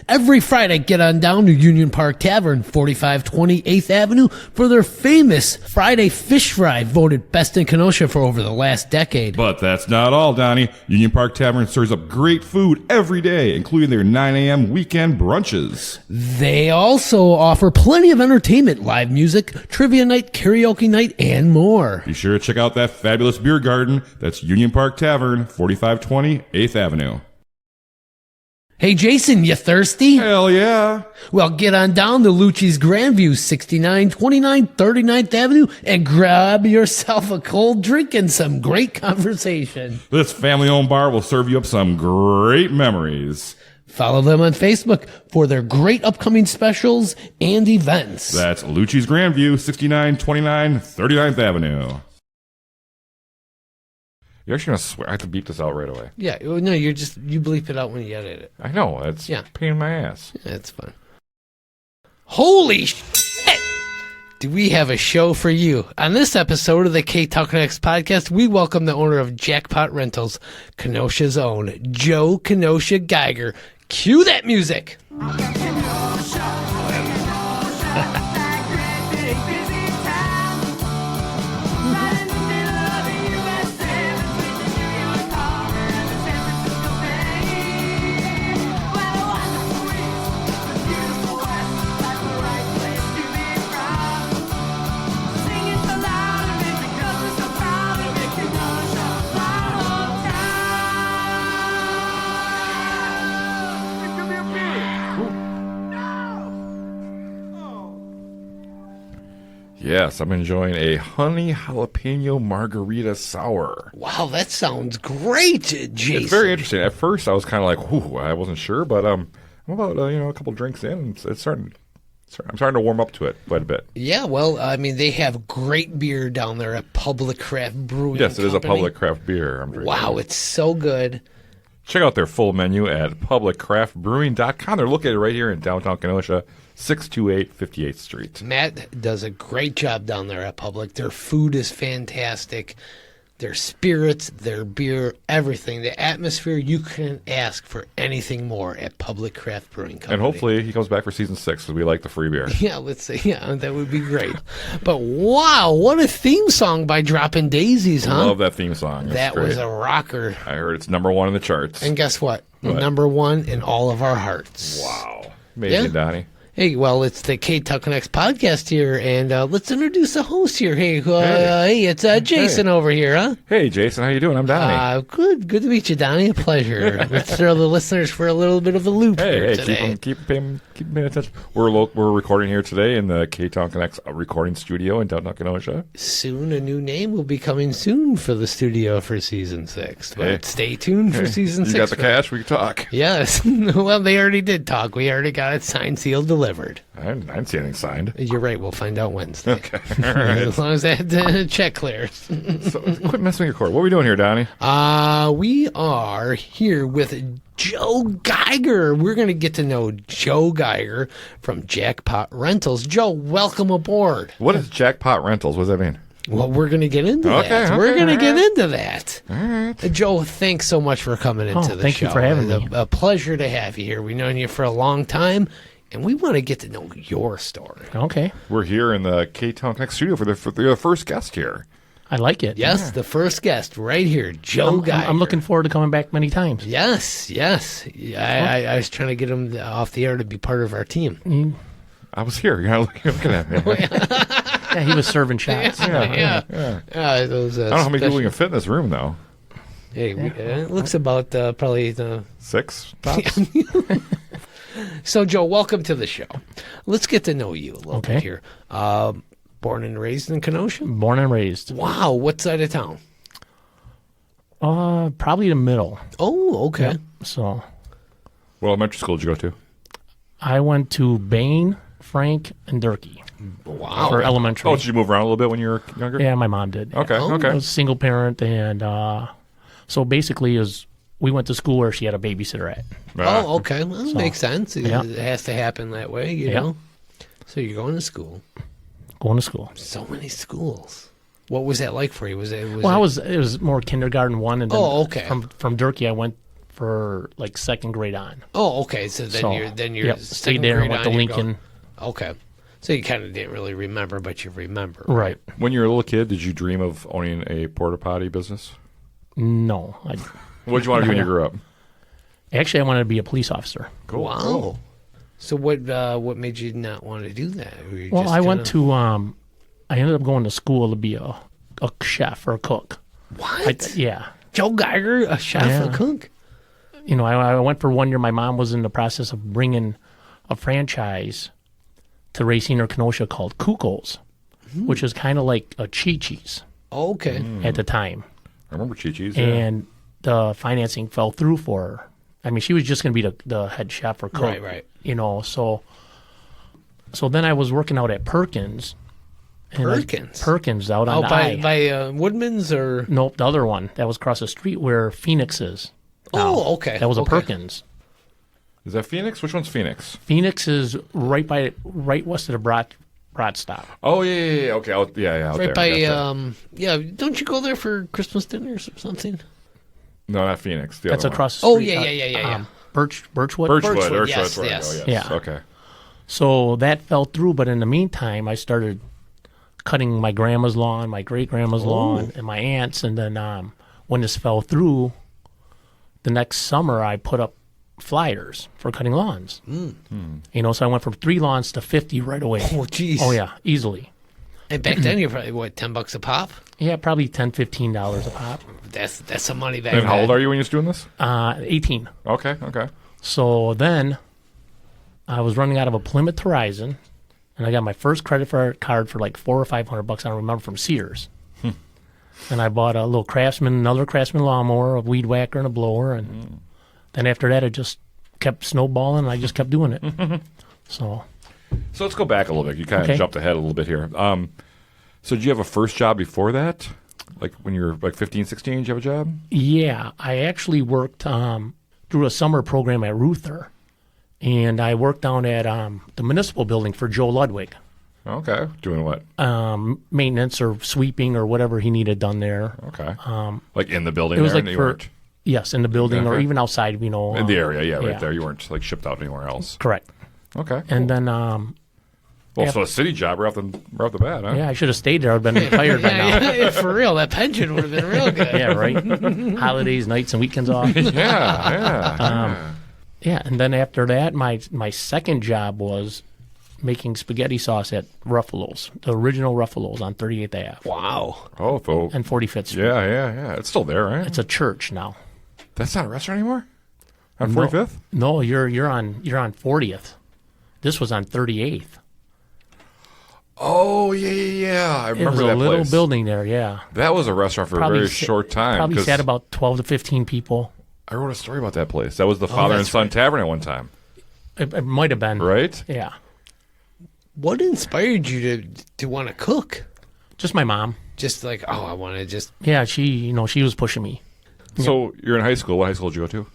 Every Friday, get on down to Union Park Tavern, 4520 8th Avenue, for their famous Friday fish fry, voted best in Kenosha for over the last decade. But that's not all, Donnie. Union Park Tavern serves up great food every day, including their 9 a.m. weekend brunches. They also offer plenty of entertainment, live music, trivia night, karaoke night, and more. Be sure to check out that fabulous beer garden. That's Union Park Tavern, 4520 8th Avenue. Hey, Jason, you thirsty? Hell yeah. Well, get on down to Lucci's Grandview, 6929 39th Avenue, and grab yourself a cold drink and some great conversation. This family-owned bar will serve you up some great memories. Follow them on Facebook for their great upcoming specials and events. That's Lucci's Grandview, 6929 39th Avenue. You're actually going to swear. I have to beep this out right away. Yeah, no, you bleep it out when you edit it. I know. It's a pain in my ass. Yeah, it's fun. Holy shit! Do we have a show for you? On this episode of the Ktown Connects podcast, we welcome the owner of Jackpot Rentals, Kenosha's own Joe Kenosha Geiger. Cue that music! Yes, I'm enjoying a honey jalapeno margarita sour. Wow, that sounds great, Jason. It's very interesting. At first, I was kind of like, "Ooh," I wasn't sure, but I'm about a couple drinks in. I'm starting to warm up to it quite a bit. Yeah, well, I mean, they have great beer down there at Public Craft Brewing. Yes, it is a Company. Public Craft beer. I'm drinking. Wow, it's so good. Check out their full menu at publiccraftbrewing.com. They're located right here in downtown Kenosha, 628 58th Street. Matt does a great job down there at Public. Their food is fantastic. Their spirits, their beer, everything. The atmosphere, you couldn't ask for anything more at Public Craft Brewing Company. And hopefully he comes back for season 6 because we like the free beer. Yeah, let's see. Yeah, that would be great. But wow, what a theme song by Droppin' Daisies, huh? I love that theme song. That was a rocker. I heard it's #1 in the charts. And guess what? What? #1 in all of our hearts. Wow. Amazing, Yeah. Donnie. Hey, well, it's the Ktown Connects podcast here, and let's introduce the host here. Hey, it's Jason over here, huh? Hey, Jason, how you doing? I'm Donnie. Good to meet you, Donnie. A pleasure. Let's throw the listeners for a little bit of a loop here today. keep paying attention. We're recording here today in the Ktown Connects recording studio in downtown Kenosha. Soon, a new name will be coming soon for the studio for season 6. But Hey. stay tuned for season 6. You got the cash? We can talk. Yes. Well, they already did talk. We already got it signed, sealed, delivered. I didn't see anything signed. You're right. We'll find out Wednesday. Okay. All right. As long as that check clears. So, quit messing with your cord. What are we doing here, Donnie? We are here with Joe Geiger. We're going to get to know Joe Geiger from Jackpot Rentals. Joe, welcome aboard. What is Jackpot Rentals? What does that mean? Well, we're going to get into that. We're going to get into that. All right. Joe, thanks so much for coming into the thank show. you for having me. A pleasure to have you here. We've known you for a long time, and we want to get to know your story. Okay. We're here in the Ktown Connects studio for the first guest here. I like it. Yes, the first guest right here, Joe Geiger. I'm looking forward to coming back many times. Yes. I was trying to get him off the air to be part of our team. I was here. You're not looking at me. Yeah, he was serving shots. Those, I don't know how many people we can fit in this room, though. Hey, it looks about probably 6 tops? So, Joe, welcome to the show. Let's get to know you a little Okay. bit here. Born and raised in Kenosha? Born and raised. Wow, what side of town? Probably the middle. Oh, okay. Yep. So What elementary school did you go to? I went to Bain, Frank, and Durkee Wow. for elementary. Oh, did you move around a little bit when you were younger? Yeah, my mom did. Okay, Oh. I okay. was a single parent, and so basically we went to school where she had a babysitter at. Oh, okay. Well, that makes sense. Yeah. It has to happen that way, you Yeah. know? So you're going to school. Going to school. So many schools. What was that like for you? It was more kindergarten 1, and then Oh, okay. from Durkee I went for like second grade on. Oh, okay. So then you're yep, second stayed there and grade went to on, you're Lincoln. going- okay. So you kind of didn't really remember, but you remember. Right. When you were a little kid, did you dream of owning a porta-potty business? No. What did you want to do when you grew up? Actually, I wanted to be a police officer. Cool. Wow. Cool. So what made you not want to do that? Were you Well, just I went kinda- to I ended up going to school to be a chef or a cook. What? Yeah. Joe Geiger, a chef, Yeah. a cook? You know, I went for 1 year. My mom was in the process of bringing a franchise to Racine or Kenosha called Kuko's, which is kind of like a Chi-Chi's Okay. at the time. I remember Chi-Chi's. Yeah. And the financing fell through for her. I mean, she was just going to be the head chef or cook. Right. You know, so then I was working out at Perkins. and Perkins out on Oh, the I. by Woodman's or? Nope, the other one. That was across the street where Phoenix is. Oh, okay. That was a okay. Perkins. Is that Phoenix? Which one's Phoenix? Phoenix is right west of the Brat stop. Oh, yeah. Okay. Out Right there. by, Gotcha. yeah, don't you go there for Christmas dinners or something? No, not Phoenix. The That's other across the Oh, street. yeah. Birchwood. One. Birchwood, Birchwood. yes, That's where I yes. go, yes. Yeah. Okay. So that fell through, but in the meantime, I started cutting my grandma's lawn, my great-grandma's lawn, and my aunt's. And then when this fell through, the next summer I put up flyers for cutting lawns. You know, so I went from 3 lawns to 50 right away. Oh, jeez. Oh, yeah, easily. And back then, you're probably, what, $10 a pop? Yeah, probably $10, $15 a pop. That's some money back And then. how old are you when you're doing this? 18. Okay. So then I was running out of a Plymouth Horizon, and I got my first credit card for like $400 or $500. I don't remember, from Sears. And I bought a little another Craftsman lawnmower, a weed whacker, and a blower. And then after that, it just kept snowballing, and I just kept doing it. So let's go back a little bit. You kind of Okay. jumped ahead a little bit here. So did you have a first job before that? Like when you were like 15, 16, did you have a job? yeah, I actually worked through a summer program at Ruther, and I worked down at the municipal building for Joe Ludwig. Okay. Doing what? Maintenance or sweeping or whatever he needed done there. Okay. Like in the building It was there? like You for weren't yes, in the building or Okay. even outside. You know, in the area, yeah, right yeah. there. You weren't like shipped out anywhere else. Correct. Okay. And then Well, so a city job right off the bat, huh? yeah, I should have stayed there. I'd been retired by now. Yeah, for real, that pension would have been real good. Yeah, right. Holidays, nights, and weekends off. Yeah. Yeah, and then after that, my second job was making spaghetti sauce at Ruffalo's, the original Ruffalo's on 38th Ave Wow. Oh, so and 45th Street. yeah. It's still there, right? It's a church now. That's not a restaurant anymore? On No. 45th? No, you're on 40th. This was on 38th. Oh, yeah. I It was remember a that little place. building there. Yeah, That was a restaurant for a very sa- short time. Probably 'cause sat about 12 to 15 people. I wrote a story about that place. That was the Father and that's Son right. Tavern at one time, It might have been. right? Yeah, What inspired you to want to cook? just my mom. Just like, oh, I want to just. Yeah, she was pushing me. So you're in high school. What high school did you go to?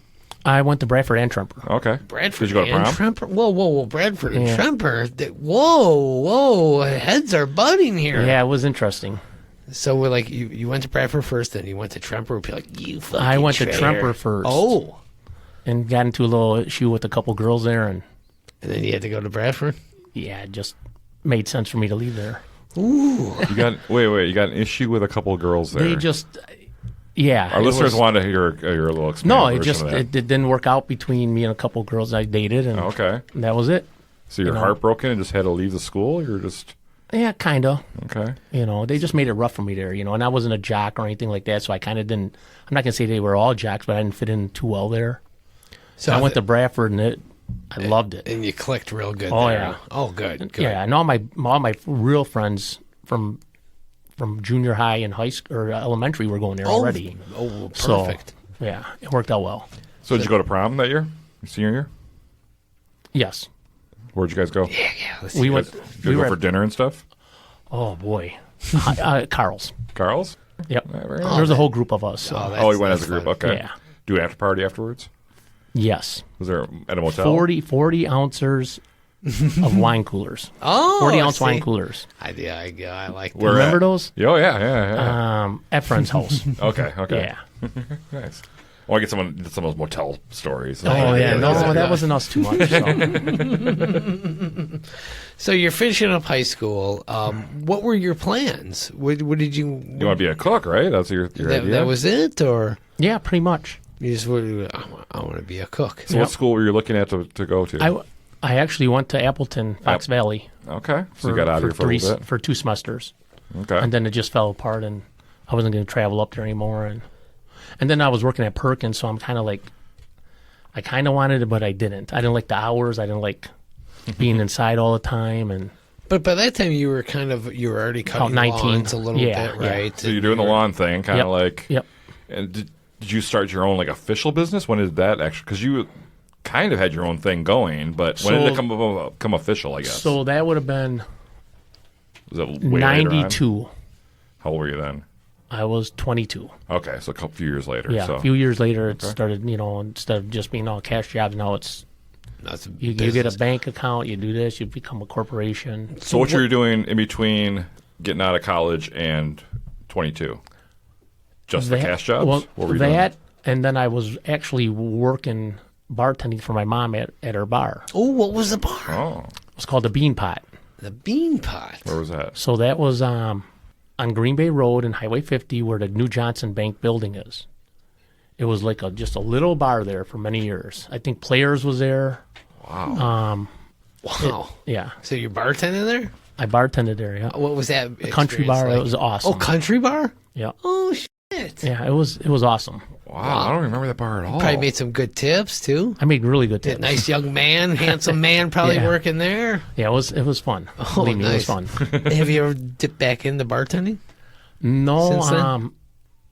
I went to Bradford and Tremper. Okay. Bradford Did you go to and prom? Tremper. Whoa, Bradford and Yeah. Tremper. Whoa, heads are butting here. Yeah, it was interesting. So we're like, you went to Bradford first, then you went to Tremper. We'd be like, you fucking I went to traitor. Tremper first. Oh, And got into a little issue with a couple girls there, and and then you had to go to Bradford. yeah, it just made sense for me to leave there. Ooh, You got You got an issue with a couple of girls there. They just, yeah. Our it listeners was- wanted to hear your little experience. No, it just it didn't work out between me and a couple girls I dated, and Okay. that was it. So you're know. heartbroken and just had to leave the school. You're just Yeah, kind of. okay. You know, they just made it rough for me there. You know, and I wasn't a jock or anything like that, so I kind of didn't. I'm not gonna say they were all jocks, but I didn't fit in too well there. so I went to Bradford, and I loved it. and you clicked real good. Oh, there. yeah. Oh, good. Yeah, and all my real friends from junior high and high school or elementary were going there already. Oh, So, perfect. yeah, it worked out well. So did you go to prom that year? Your senior year? Yes, Where'd you guys go? Yeah. Let's we see. went. Did We you were go for at, dinner and stuff? oh boy, Carl's. Carl's? Yep, very there was a whole group of us. So. Oh, Oh, we went as a that's group. fun. Okay. Yeah. Do an after party afterwards? Yes, Was there at a motel? 40 ounces of wine coolers. Oh, 40-ounce see. wine coolers. I like that. Where Remember at? those? Oh, yeah. At friend's house. Okay. Yeah. Nice. Well, I get some of those motel stories. Oh, yeah. No, that wasn't us too much. So. So you're finishing up high school. What were your plans? What did you? You want to be a cook, right? That's your idea? That was it, or Yeah, pretty much. you just I want to be a cook. So what school were you looking at to go to? I actually went to Appleton, Fox Valley. Okay. So you got out of here for a little bit? For 2 semesters. Okay. And then it just fell apart, and I wasn't going to travel up there anymore. And then I was working at Perkins, so I'm kind of like, I kind of wanted it, but I didn't. I didn't like the hours. I didn't like being inside all the time. And But by that time, you were already cutting About 19. lawns a little Yeah, bit, yeah. right? So you're doing the lawn thing, kind of Yep. like. Yep. And did you start your own like official business? When did that actually? Because you kind of had your own thing going, but when did it come official? I guess. So that would have been Was it way later on? 92. How old were you then? I was 22. Okay, so few years later. Yeah, so. a few years later, it started, instead of just being all cash jobs, now it's That's a you get a business. bank account, you do this, you become a corporation. So what you're doing in between getting out of college and 22? Just the cash jobs? Well, What were you that, and then I was actually working bartending for my mom at her bar. Oh, what was the bar? doing? Oh, It was called the Bean Pot. The Bean Pot. where was that? So that was on Green Bay Road and Highway 50 where the New Johnson Bank building is. It was like just a little bar there for many years. I think Players was there. Wow. Wow. Yeah. So you're bartending there? I bartended there, yeah. What was that? A country experience bar, like? it was awesome. Oh, country bar? Yeah. Oh, shit. Yeah, it was awesome. Wow, I don't remember that bar at all. Probably made some good tips, too. I made really good tips. Nice young man, handsome man probably Yeah. working there. Yeah, it was fun. Oh, Believe me, nice. it was fun. Have you ever dipped back into bartending? No, Since then?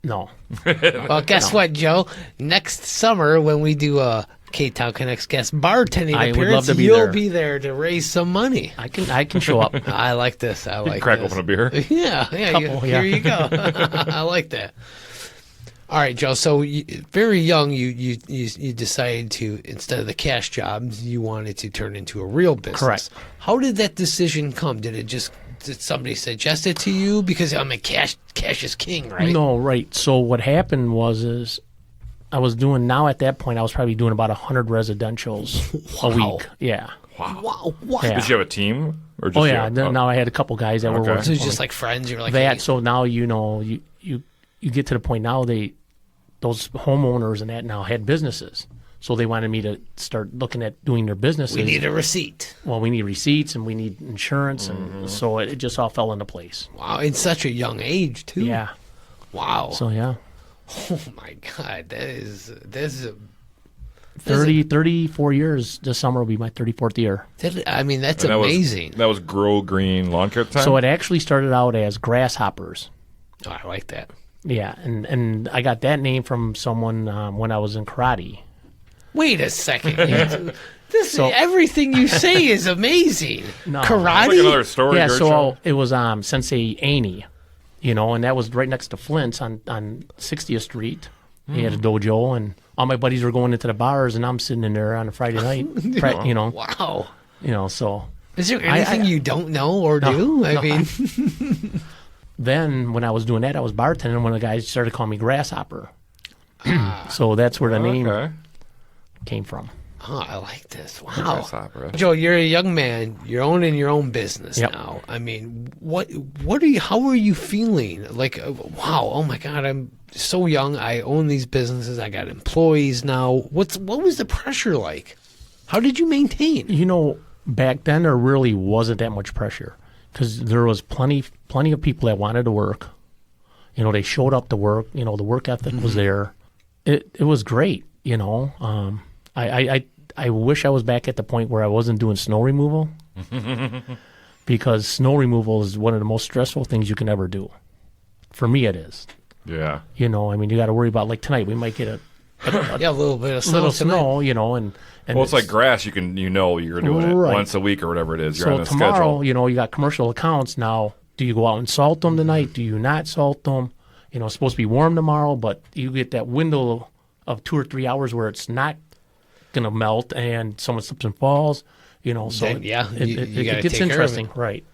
no. Well, guess what, Joe? Next summer when we do a Ktown Connects guest bartending I would appearance, love to be you'll there. be there to raise some money. I can show up. I like this. I like Crack this. open a beer. Yeah, Couple, here yeah. you go. I like that. All right, Joe. So very young, you decided to, instead of the cash jobs, you wanted to turn into a real business. Correct. How did that decision come? Did somebody suggest it to you? Because I mean, cash is king, right? No, right. So what happened was I was doing, now at that point I was probably doing about 100 residentials a Wow. week. Yeah. Wow. What? Yeah. Did you have a team? Or just Oh you? yeah. Then now I had a couple guys that were Okay. working. So it's for just me. like friends. You're like that. hey, So now you get to the point now those homeowners and that now had businesses. So they wanted me to start looking at doing their businesses. we need a receipt. Well, we need receipts and we need insurance, and so it just all fell into place. Wow, in such a young age too. Yeah. Wow. So yeah, Oh my God, that is 34 years. This summer will be my 34th year. I mean, that's And amazing. That was Grow Green Lawn Care time? So it actually started out as grasshoppers. Oh, I like that. Yeah, and I got that name from someone when I was in karate. Wait a second. So- Everything you say is amazing. No. That's Karate. like another story. Yeah, Gert, so Joe. it was Sensei Annie, and that was right next to Flint's on 60th Street. He had a dojo, and all my buddies were going into the bars, and I'm sitting in there on a Friday night. Wow. So Is there anything you don't know or do? I mean, then when I was doing that, I was bartending when the guys started calling me Grasshopper. So that's where the name Okay. came from. oh, I like this. Wow. Grasshopper. Joe, you're a young man. You're owning your own business Yep. now. I mean, how are you feeling? Like, wow, oh my God, I'm so young. I own these businesses. I got employees now. What was the pressure like? How did you maintain? Back then there really wasn't that much pressure because there was plenty of people that wanted to work. They showed up to work. The work ethic was there. It was great. I wish I was back at the point where I wasn't doing snow removal because snow removal is one of the most stressful things you can ever do. For me, it is. Yeah. You got to worry about, like tonight, we might get a Yeah, a little bit of snow. little tonight. snow, and Well, it's like grass. You're doing it Right. once a week or whatever it is. You're so on a tomorrow, schedule. you got commercial accounts now. Do you go out and salt them tonight? Do you not salt them? It's supposed to be warm tomorrow, but you get that window of 2 or 3 hours where it's not going to melt and someone slips and falls. So Then, yeah, you it gotta gets take care of interesting, right?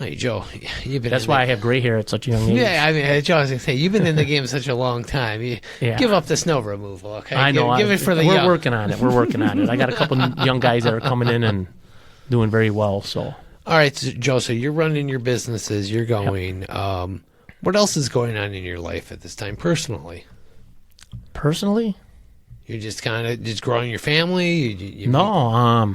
Hey, Joe, you've been. That's why I have gray hair at such a young age. Yeah, I mean, Joe, I was gonna say you've been in the game such a long time. Yeah. Give up the snow removal, okay? I know. Give it for the We're young. working on it. We're working on it. I got a couple young guys that are coming in and doing very well. So. All right, so, Joe. So you're running your businesses. You're going. What else is going on in your life at this time, personally? Personally? You're just kind of just growing your family. No.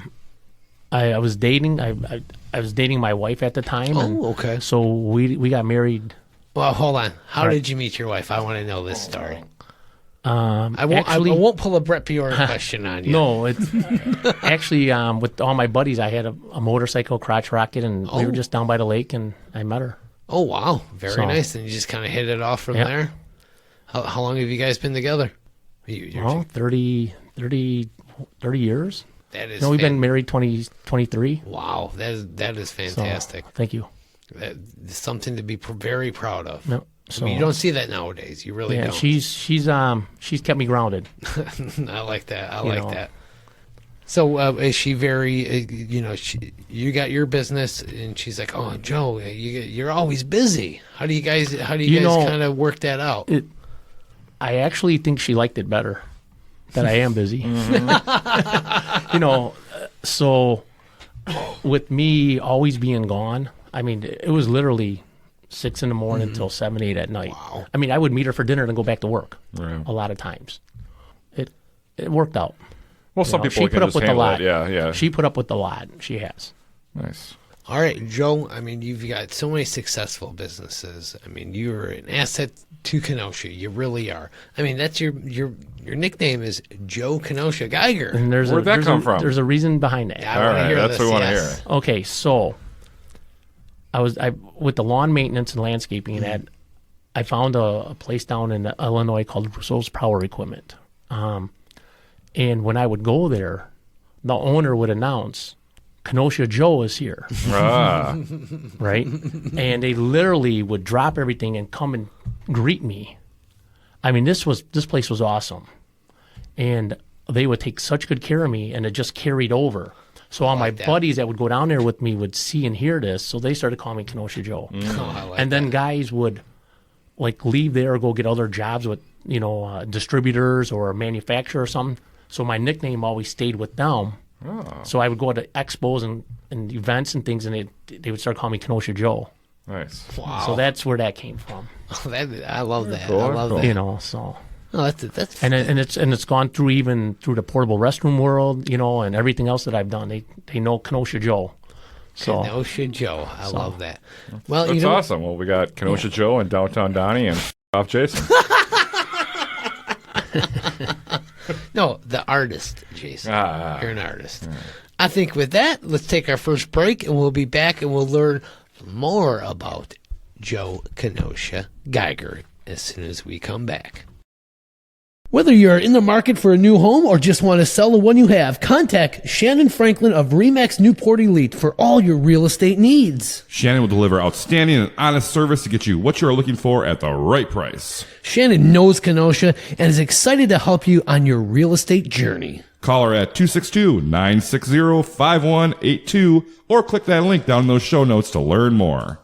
I was dating. I was dating my wife at the time. Oh, okay. So we got married. Well, hold on. How Right. did you meet your wife? I want to know this story. I I won't pull a Brett Bjorn question on you. No, it's actually with all my buddies. I had a motorcycle crotch rocket, and we were just down by the lake, and I met her. Oh, wow. Very So- nice. And you just kind of hit it off from Yep. there? How long have you guys been together? Well, 30 years. That is No, we've been married 23. Wow, that is fantastic. So, thank you. That is something to be very proud of. No, I so mean, you don't see that nowadays. You really yeah, don't. she's kept me grounded. I like that. I You like know. that. So is she very? You got your business, and she's like, "Oh, Joe, you're always busy. How do you guys kind of work that out?" I actually think she liked it better that I am busy. So with me always being gone, I mean, it was literally 6 in the morning until 7, 8 at night. Wow. I mean, I would meet her for dinner and go back to work Right. a lot of times. It worked out. Well, some people she can put up just with a handle lot. it. Yeah. She put up with a lot. She has. Nice. All right, Joe. I mean, you've got so many successful businesses. I mean, you're an asset to Kenosha. You really are. I mean, that's your nickname is Joe Kenosha Geiger. And Where'd that come from? There's a reason behind that. I All wanna right, hear that's this, what we want to yes. hear. Okay, so I with the lawn maintenance and landscaping and that, I found a place down in Illinois called Russo's Power Equipment. And when I would go there, the owner would announce, Kenosha Joe is here, Ah, right? And they literally would drop everything and come and greet me. I mean, this place was awesome. And they would take such good care of me, and it just carried over. So all my that. buddies that would go down there with me would see and hear this, so they started calling me Kenosha Joe. Oh, I like And then guys would like leave there or go get other jobs with distributors or a manufacturer or something. So my nickname always stayed with them. oh, So I would go to expos and events and things, and they would start calling me Kenosha Joe. nice. Wow. So that's where that came from. I love that. Cool, I love cool. that. So Oh, that's and it's gone through even through the portable restroom world, and everything else that I've done. They know Kenosha Joe. So Kenosha Joe. I love that. Well, That's awesome. Well, we got Kenosha Joe and Downtown Donnie and off Jason. No, the artist, Jason. Ah. You're an artist. I think with that, let's take our first break, and we'll be back, and we'll learn more about Joe Kenosha Geiger as soon as we come back. Whether you're in the market for a new home or just want to sell the one you have, contact Shannon Franklin of RE/MAX Newport Elite for all your real estate needs. Shannon will deliver outstanding and honest service to get you what you are looking for at the right price. Shannon knows Kenosha and is excited to help you on your real estate journey. Call her at 262-960-5182 or click that link down in those show notes to learn more.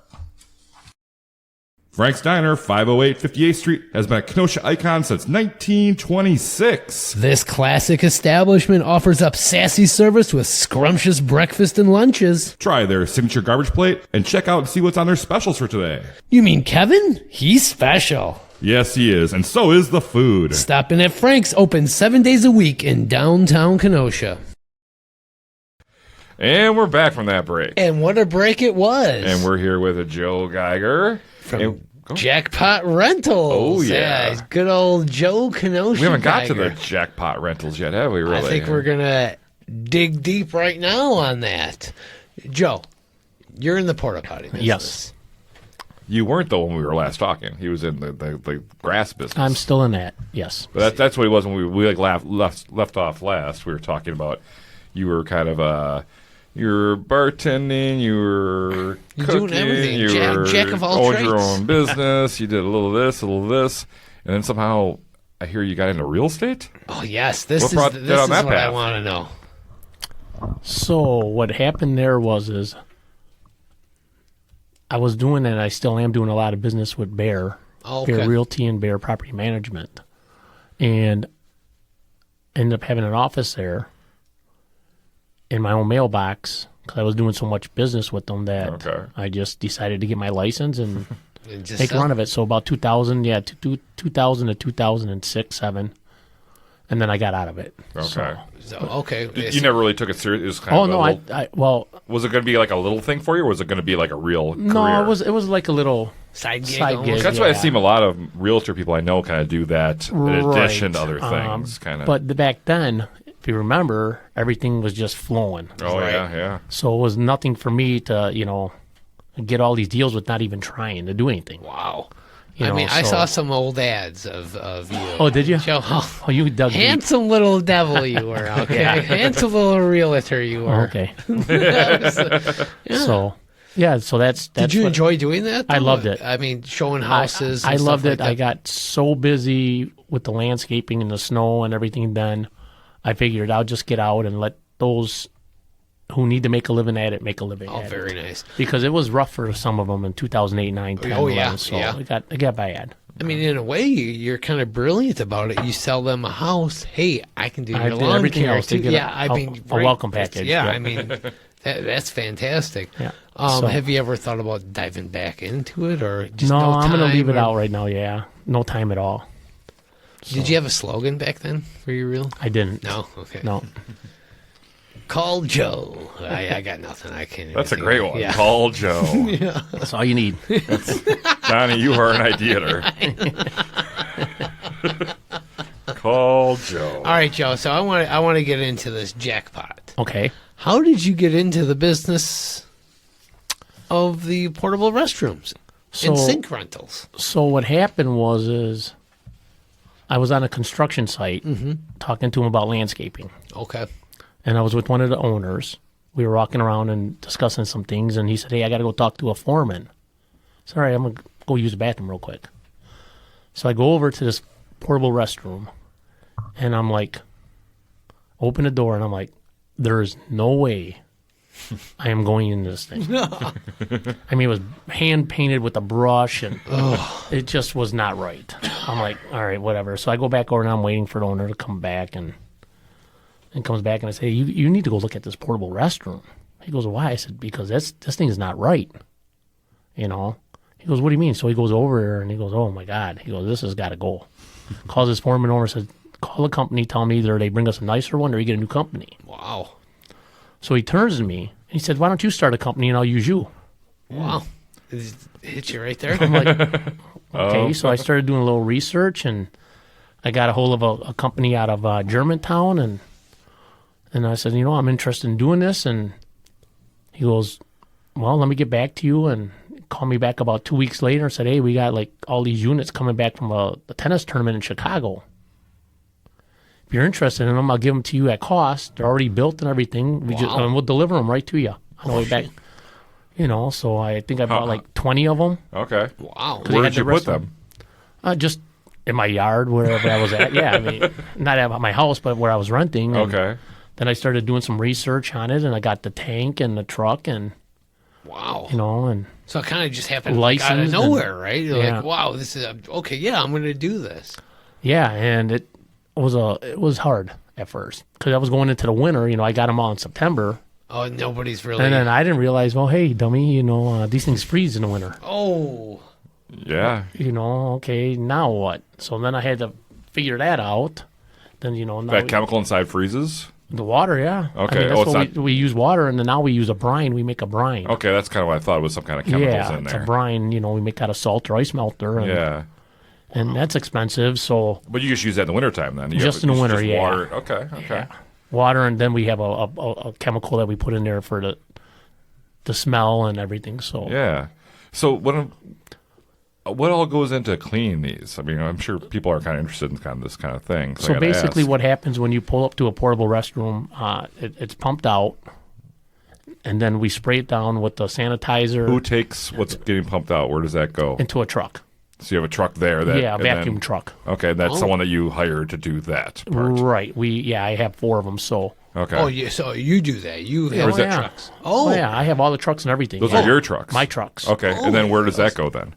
Frank's Diner, 508 58th Street, has been a Kenosha icon since 1926. This classic establishment offers up sassy service with scrumptious breakfast and lunches. Try their signature garbage plate and check out and see what's on their specials for today. You mean Kevin? He's special. Yes, he is, and so is the food. Stop in at Frank's, open 7 days a week in downtown Kenosha. And we're back from that break. And what a break it was. And we're here with a Joe Geiger. From Jackpot Rentals. Oh, yeah. Good old Joe Kenosha. We haven't got to Geiger. the jackpot rentals yet, have we, really? I think we're going to dig deep right now on that. Joe, you're in the port-a-potty business. yes, You weren't, though, when we were last talking. He was in the grass business. I'm still in that. Yes. But that's what he was when we left off last. We were talking about you were kind of you were bartending, you were You're cooking, doing everything. you were Jack of all owned your trades. own business. You did a little this, and then somehow I hear you got into real estate. Oh, yes. This What is brought this that on is that what I path? want to know. So what happened there is I was doing, and I still am doing a lot of business with Bear, Bear Realty and Bear Property Management, and ended up having an office there in my own mailbox because I was doing so much business with them that I just decided to get my license and take a run of it. So about 2000, 2000 to 2006, 7, and then I got out of it. You never really took it serious. It was kind of was it going to be like a little thing for you, or was it going to be like a real career? No, it was like a little side gig. That's why I see a lot of realtor people I know kind of do that in addition to other things. But back then, if you remember, everything was just flowing. Yeah. So it was nothing for me to, get all these deals with not even trying to do anything. Wow. I saw some old ads of you. Oh, did you? You dug handsome deep. Little devil you were, okay? Handsome little realtor you were. Okay. So that's Did you enjoy doing that, though? I loved it. Showing houses. I loved it. Like I got so busy with the landscaping and the snow and everything then, I figured I'll just get out and let those who need to make a living at it make a living at it. Oh, very nice. Because it was rough for some of them in 2008, 9, 10, 11, so it got bad. In a way, you're kind of brilliant about it. You sell them a house. Hey, I can do your lawn everything care else. too. A welcome package. That's fantastic. Yeah. Have you ever thought about diving back into it, or just no time? I'm going to leave it out right now. Yeah, no time at all. Did you have a slogan back then for your reel? I didn't. No. Okay. No. Call Joe. I got nothing. I can't. That's a great one. Yeah. Call Joe. That's all you need. Donnie, you are an ideator. Call Joe. All right, Joe. So I want to get into this jackpot. Okay. How did you get into the business of the portable restrooms and sink rentals? So what happened was I was on a construction site talking to him about landscaping. Okay. And I was with one of the owners. We were walking around and discussing some things, and he said, hey, I got to go talk to a foreman. Sorry, I'm going to go use the bathroom real quick. So I go over to this portable restroom, and I'm like, open the door, and I'm like, there is no way I am going into this thing. It was hand-painted with a brush, and it just was not right. I'm like, all right, whatever. So I go back over, and I'm waiting for the owner to come back, and comes back and I say, you need to go look at this portable restroom. He goes, why? I said, because this thing is not right. He goes, what do you mean? So he goes over there and he goes, oh my God. He goes, this has got to go. Calls his foreman over and says, call the company, tell me either they bring us a nicer one or you get a new company. Wow. So he turns to me and he said, why don't you start a company and I'll use you? Wow. It hit you right there. I'm like, okay. So I started doing a little research and I got a hold of a company out of Germantown and I said, I'm interested in doing this. And he goes, well, let me get back to you. And called me back about 2 weeks later and said, hey, we got like all these units coming back from a tennis tournament in Chicago. If you're interested in them, I'll give them to you at cost. They're already built and everything. And we'll deliver them right to you on the way back. So I think I bought like 20 of them. Okay. Wow. Where did you put them? Just in my yard, wherever I was at. Yeah, not at my house, but where I was renting. Okay. Then I started doing some research on it, and I got the tank and the truck, and wow, and so it kind of just happened out of nowhere, right? You're yeah. like, wow, this is okay. Yeah, I'm going to do this. Yeah, and it was hard at first because I was going into the winter. I got them all in September. Oh, nobody's really. And then I didn't realize. Well, hey, dummy, these things freeze in the winter. Oh. Yeah. Okay, now what? So then I had to figure that out. Then now that chemical inside freezes. The water, yeah. Okay. That's we use water, and then now we use a brine. We make a brine. Okay, that's kind of what I thought. It was some kind of chemicals in there. Yeah, it's a brine. We make out of salt or ice melter. And, and that's expensive. So. But you just use that in the wintertime then? Just in the winter, yeah. Water. Okay. Yeah. Water, and then we have a chemical that we put in there for the smell and everything. So. Yeah. So what all goes into cleaning these? I'm sure people are kind of interested in this kind of thing. So basically what happens when you pull up to a portable restroom, it's pumped out, and then we spray it down with the sanitizer. Who takes what's getting pumped out? Where does that go? Into a truck. So you have a truck there. A vacuum truck. Okay, that's someone that you hired to do that part. Right. I have 4 of them. So Okay. So you do that. You have Where's the that- trucks. Oh, yeah, I have all the trucks and everything. Those yeah. are your trucks. My trucks. Okay. And then where does that go then?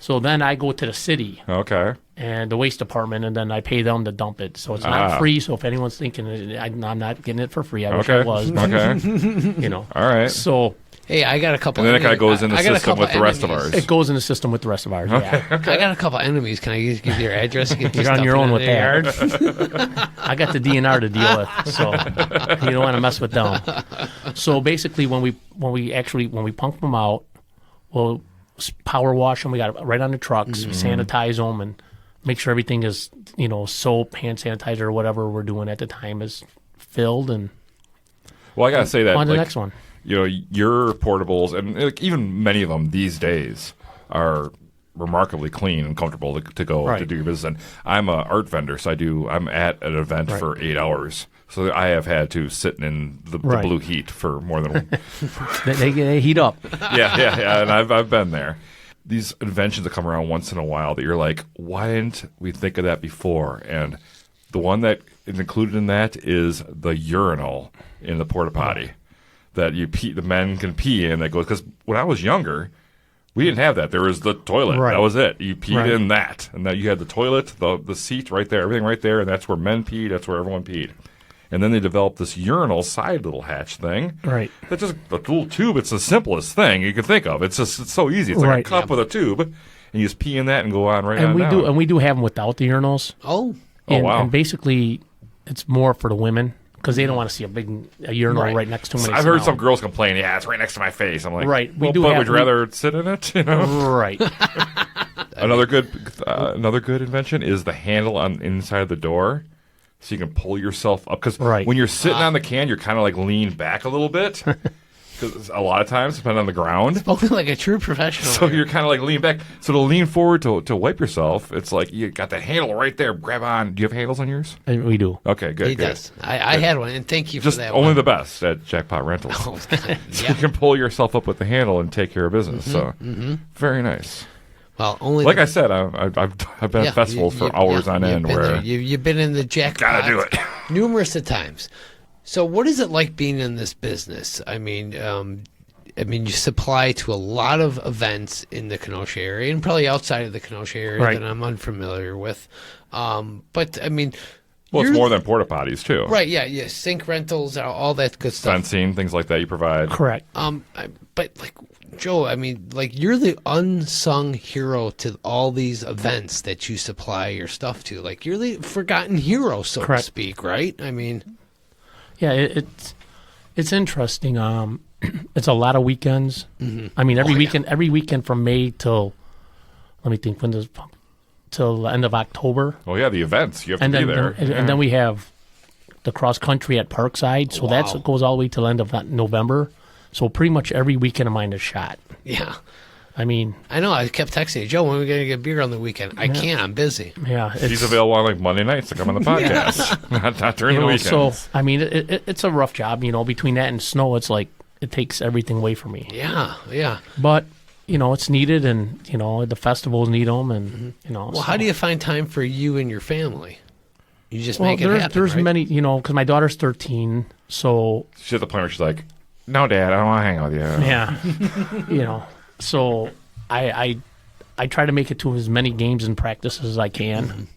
So then I go to the city Okay. and the waste department, and then I pay them to dump it. So it's not free. So if anyone's thinking I'm not getting it for free, I wish I Okay. was. But, Okay. All right. So Hey, I got a couple. And then it kind of enemies. goes in the I got a system couple with the rest of enemies. ours. it goes in the system with the rest of ours. Yeah. I got a couple enemies. Can I just give you your address? Get You're on your own with that. I got the DNR to deal with, so you don't want to mess with them. So basically, when we pump them out, we'll power wash them. We got it right on the trucks, sanitize them, and make sure everything is soap, hand sanitizer, or whatever we're doing at the time is filled, and Well, I gotta say that on to the next one. Your portables and even many of them these days are remarkably clean and comfortable to go Right. to do your business. And I'm an art vendor, so I'm at an event for 8 hours. So I have had to sit in the blue heat for more than They heat up. yeah, and I've been there. These inventions that come around once in a while that you're like, why didn't we think of that before? And the one that is included in that is the urinal in the porta-potty that the men can pee in. That goes, because when I was younger, we didn't have that. There was the toilet. Right. That was it. You peed Right. in that. And then you had the toilet, the seat right there, everything right there, and that's where men peed. That's where everyone peed. And then they developed this urinal side little hatch thing. Right. That's just a little tube. It's the simplest thing you can think of. It's so easy. It's like Right. a cup with a tube, and you just pee in that and go on right And on we down. do have them without the urinals. Oh, Oh, wow. And basically, it's more for the women because they don't want to see a urinal right next to them. when they I've sit heard down. some girls complain, yeah, it's right next to my face. I'm like, Right. We well, do but have- would you rather sit in it? Right. Another good invention is the handle on the inside of the door, so you can pull yourself up. Because Right. when you're sitting on the can, you're kind of like leaned back a little bit. Because a lot of times, depending on the ground. spoken like a true professional. So you're kind of like lean back. So to lean forward to wipe yourself, it's like you got the handle right there. Grab on. Do you have handles on yours? And we do. Okay, good. He good. does. I had one, and thank you Just for that only one. the best at Jackpot Rentals. Oh, God. So Yeah. you can pull yourself up with the handle and take care of business. So very nice. Well, only Like the- I said, I've been yeah, at festivals for hours on end where you've been in the jackpot. Gotta do it. numerous of times. So, what is it like being in this business? I mean, you supply to a lot of events in the Kenosha area and probably outside of the Kenosha area Right. that I'm unfamiliar with. But I mean, well, it's you're- more than porta potties too. right? Yeah, sink rentals, all that good stuff. Fencing, things like that you provide. Correct. But like Joe, I mean, like you're the unsung hero to all these events that you supply your stuff to. Like you're the forgotten hero, so Correct. to speak, right? I mean, Yeah, it's interesting. It's a lot of weekends. I mean, every weekend from May till, let me think, till the end of October. Oh yeah, the events you have to And be then, there. and then we have the cross country at Parkside. So Wow. that goes all the way till the end of November. So pretty much every weekend of mine is shot. yeah. I mean, I know. I kept texting you, Joe, when are we going to get beer on the weekend? I can't. I'm busy. yeah. He's available on like Monday nights to come on the podcast, not during the weekends. So I mean, it's a rough job. Between that and snow, it's like it takes everything away from me. Yeah, yeah. But it's needed, and the festivals need them, and Well, how do you find time for you and your family? You just Well, make it happen, there's right? many, because my daughter's 13, so She's at the point where she's like, "No, Dad, I don't want to hang out with you." yeah, so I try to make it to as many games and practices as I can,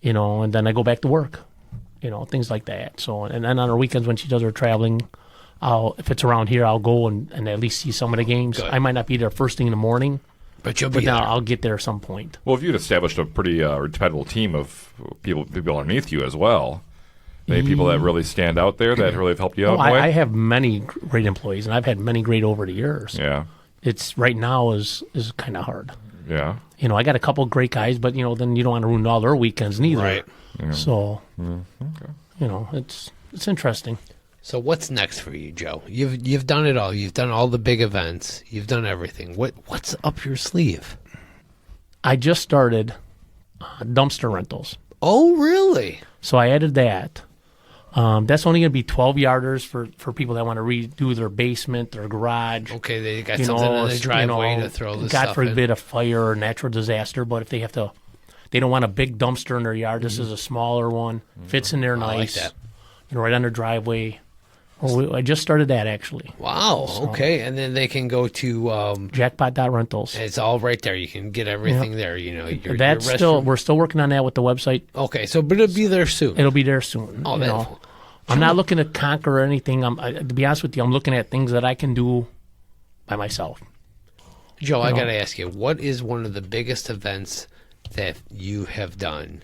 and then I go back to work, things like that. So and then on her weekends when she does her traveling, if it's around here, I'll go and at least see some of the games. Good. I might not be there first thing in the morning, But you'll but be now there. I'll get there at some point. Well, if you'd established a pretty dependable team of people underneath you as well, maybe people that really stand out there that really have helped you out. Oh, in a way? I have many great employees, and I've had many great over the years. Yeah, It's right now is kind of hard. yeah. I got a couple great guys, but then you don't want to ruin all their weekends neither. Right. So, it's interesting. So what's next for you, Joe? You've done it all. You've done all the big events. You've done everything. What's up your sleeve? I just started dumpster rentals, Oh, really? so I added that. That's only going to be 12-yarders for people that want to redo their basement, their garage. Okay, they got something in the driveway to throw this God stuff forbid in. a fire or natural disaster, but if they have to, they don't want a big dumpster in their yard. This is a smaller one, fits in there I like nice. that. right on their driveway. Well, I just started that actually. Wow. Okay, and then they can go to Jackpot.rentals. it's all right there. You can get everything there. Your That's still we're still working on that with the website. okay. So, but it'll be there soon. It'll be there soon. Oh, you that- know. I'm not looking to conquer anything. To be honest with you, I'm looking at things that I can do by myself. Joe, I got to ask you, what is one of the biggest events that you have done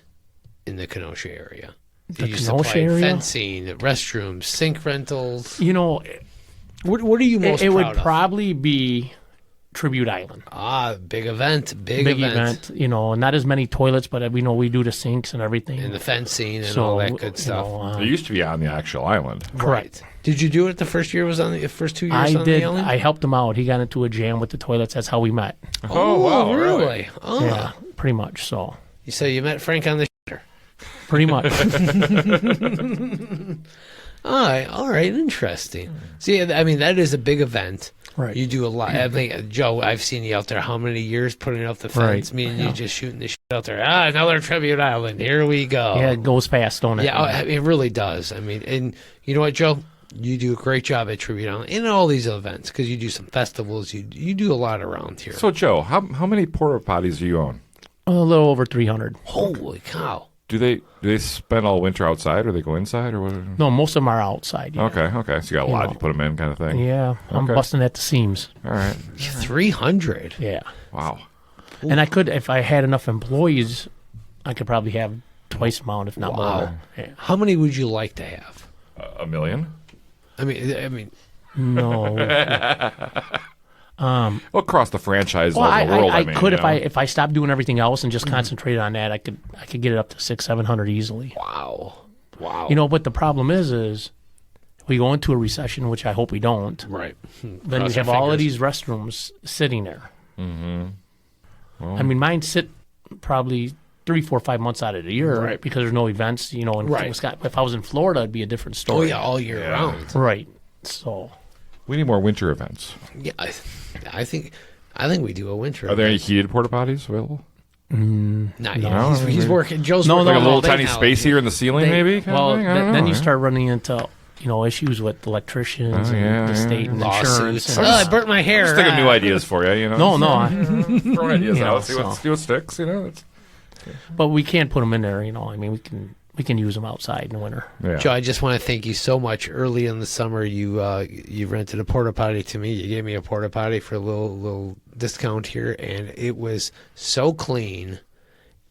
in the Kenosha area? The you Kenosha supply area? fencing, restrooms, sink rentals. What are you most it proud would of? probably be Tribute Island. Big event, big Big event. Not as many toilets, but we do the sinks and everything. And the fencing and So, all that good stuff. It used to be on the actual island. correct. Did you do it the first year? Was on the first 2 years? I on did. The island? I helped him out. He got into a jam with the toilets. That's how we met. Oh, wow, really? Oh, Yeah, pretty much. So, so you met Frank on the shitter. pretty much. All right, interesting. See, I mean, that is a big event. Right. You do a lot. I think, Joe, I've seen you out there how many years putting up the fence? Right. Me and you just shooting the shit out there. Another Tribute Island. Here we go. Yeah, it goes fast, don't it? Yeah, it really does. I mean, and you know what, Joe? You do a great job at Tribute Island and all these events because you do some festivals. You do a lot around here. So, Joe, how many porta potties do you own? A little over 300. Holy cow. Do they spend all winter outside, or they go inside, or what? No, most of them are outside. Yeah. Okay. So you got a lot. You put them in, kind of thing. Yeah, I'm Okay. busting at the seams. All right. 300. Yeah. Wow. And I could, if I had enough employees, I could probably have twice the amount, if not Wow. more. Yeah. How many would you like to have? A million? I mean, No. Well, across the franchise Well, of the world, I mean, could you know? if I stopped doing everything else and just concentrated on that. I could get it up to 600-700 easily. wow. But the problem is if we go into a recession, which I hope we don't. Right. Then we have all of these restrooms sitting there. Mm-hmm. Well, I mean, mine sit probably 3, 4, 5 months out of the year, Right. because there's no events. In Right. Wisconsin. If I was in Florida, it'd be a different Oh, story. yeah, all year round. Right. So. We need more winter events. Yeah, I think we do a winter. Are there any heated porta potties available? Not yet. No, He's working. Joe's No, working Like no, a little all day tiny now. space here in the ceiling, maybe? Kind Well, of thing? I don't then know, you yeah. start running into issues with electricians Oh, and yeah, the state yeah. and insurance. Lawsuits. And, I burnt my hair. Just thinking of new ideas for you, no, Throwing ideas You know, out, see what sticks, It's, but we can't put them in there. I mean, we can use them outside in the winter. yeah. Joe, I just want to thank you so much. Early in the summer, you rented a porta potty to me. You gave me a porta potty for a little discount here, and it was so clean,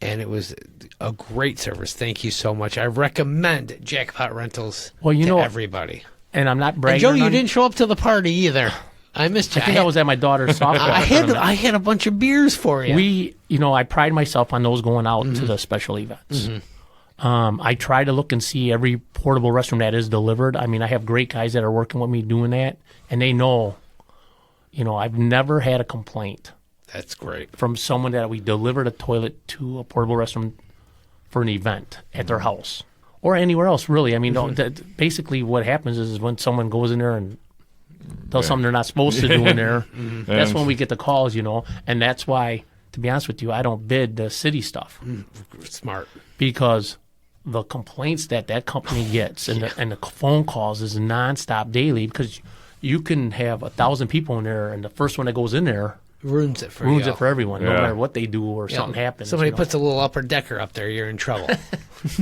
and it was a great service. Thank you so much. I recommend Jackpot Rentals to everybody. And I'm not And bragging. Joe, or you nothing. didn't show up to the party either. I missed you. I think I was at my daughter's softball tournament. I had a bunch of beers for you. I pride myself on those going out to the special events. I try to look and see every portable restroom that is delivered. I mean, I have great guys that are working with me doing that, and they know, I've never had a complaint That's great. from someone that we delivered a toilet to a portable restroom for an event at their house or anywhere else, really. I mean, basically what happens is when someone goes in there and does something they're not supposed to do in there, that's when we get the calls, and that's why, to be honest with you, I don't bid the city stuff Smart. because the complaints that company gets and the phone calls is nonstop daily, because you can have 1,000 people in there and the first one that goes in there Ruins it for ruins you. it for everyone, no Yeah. matter what they do or something happens. Somebody puts a little upper decker up there, you're in trouble.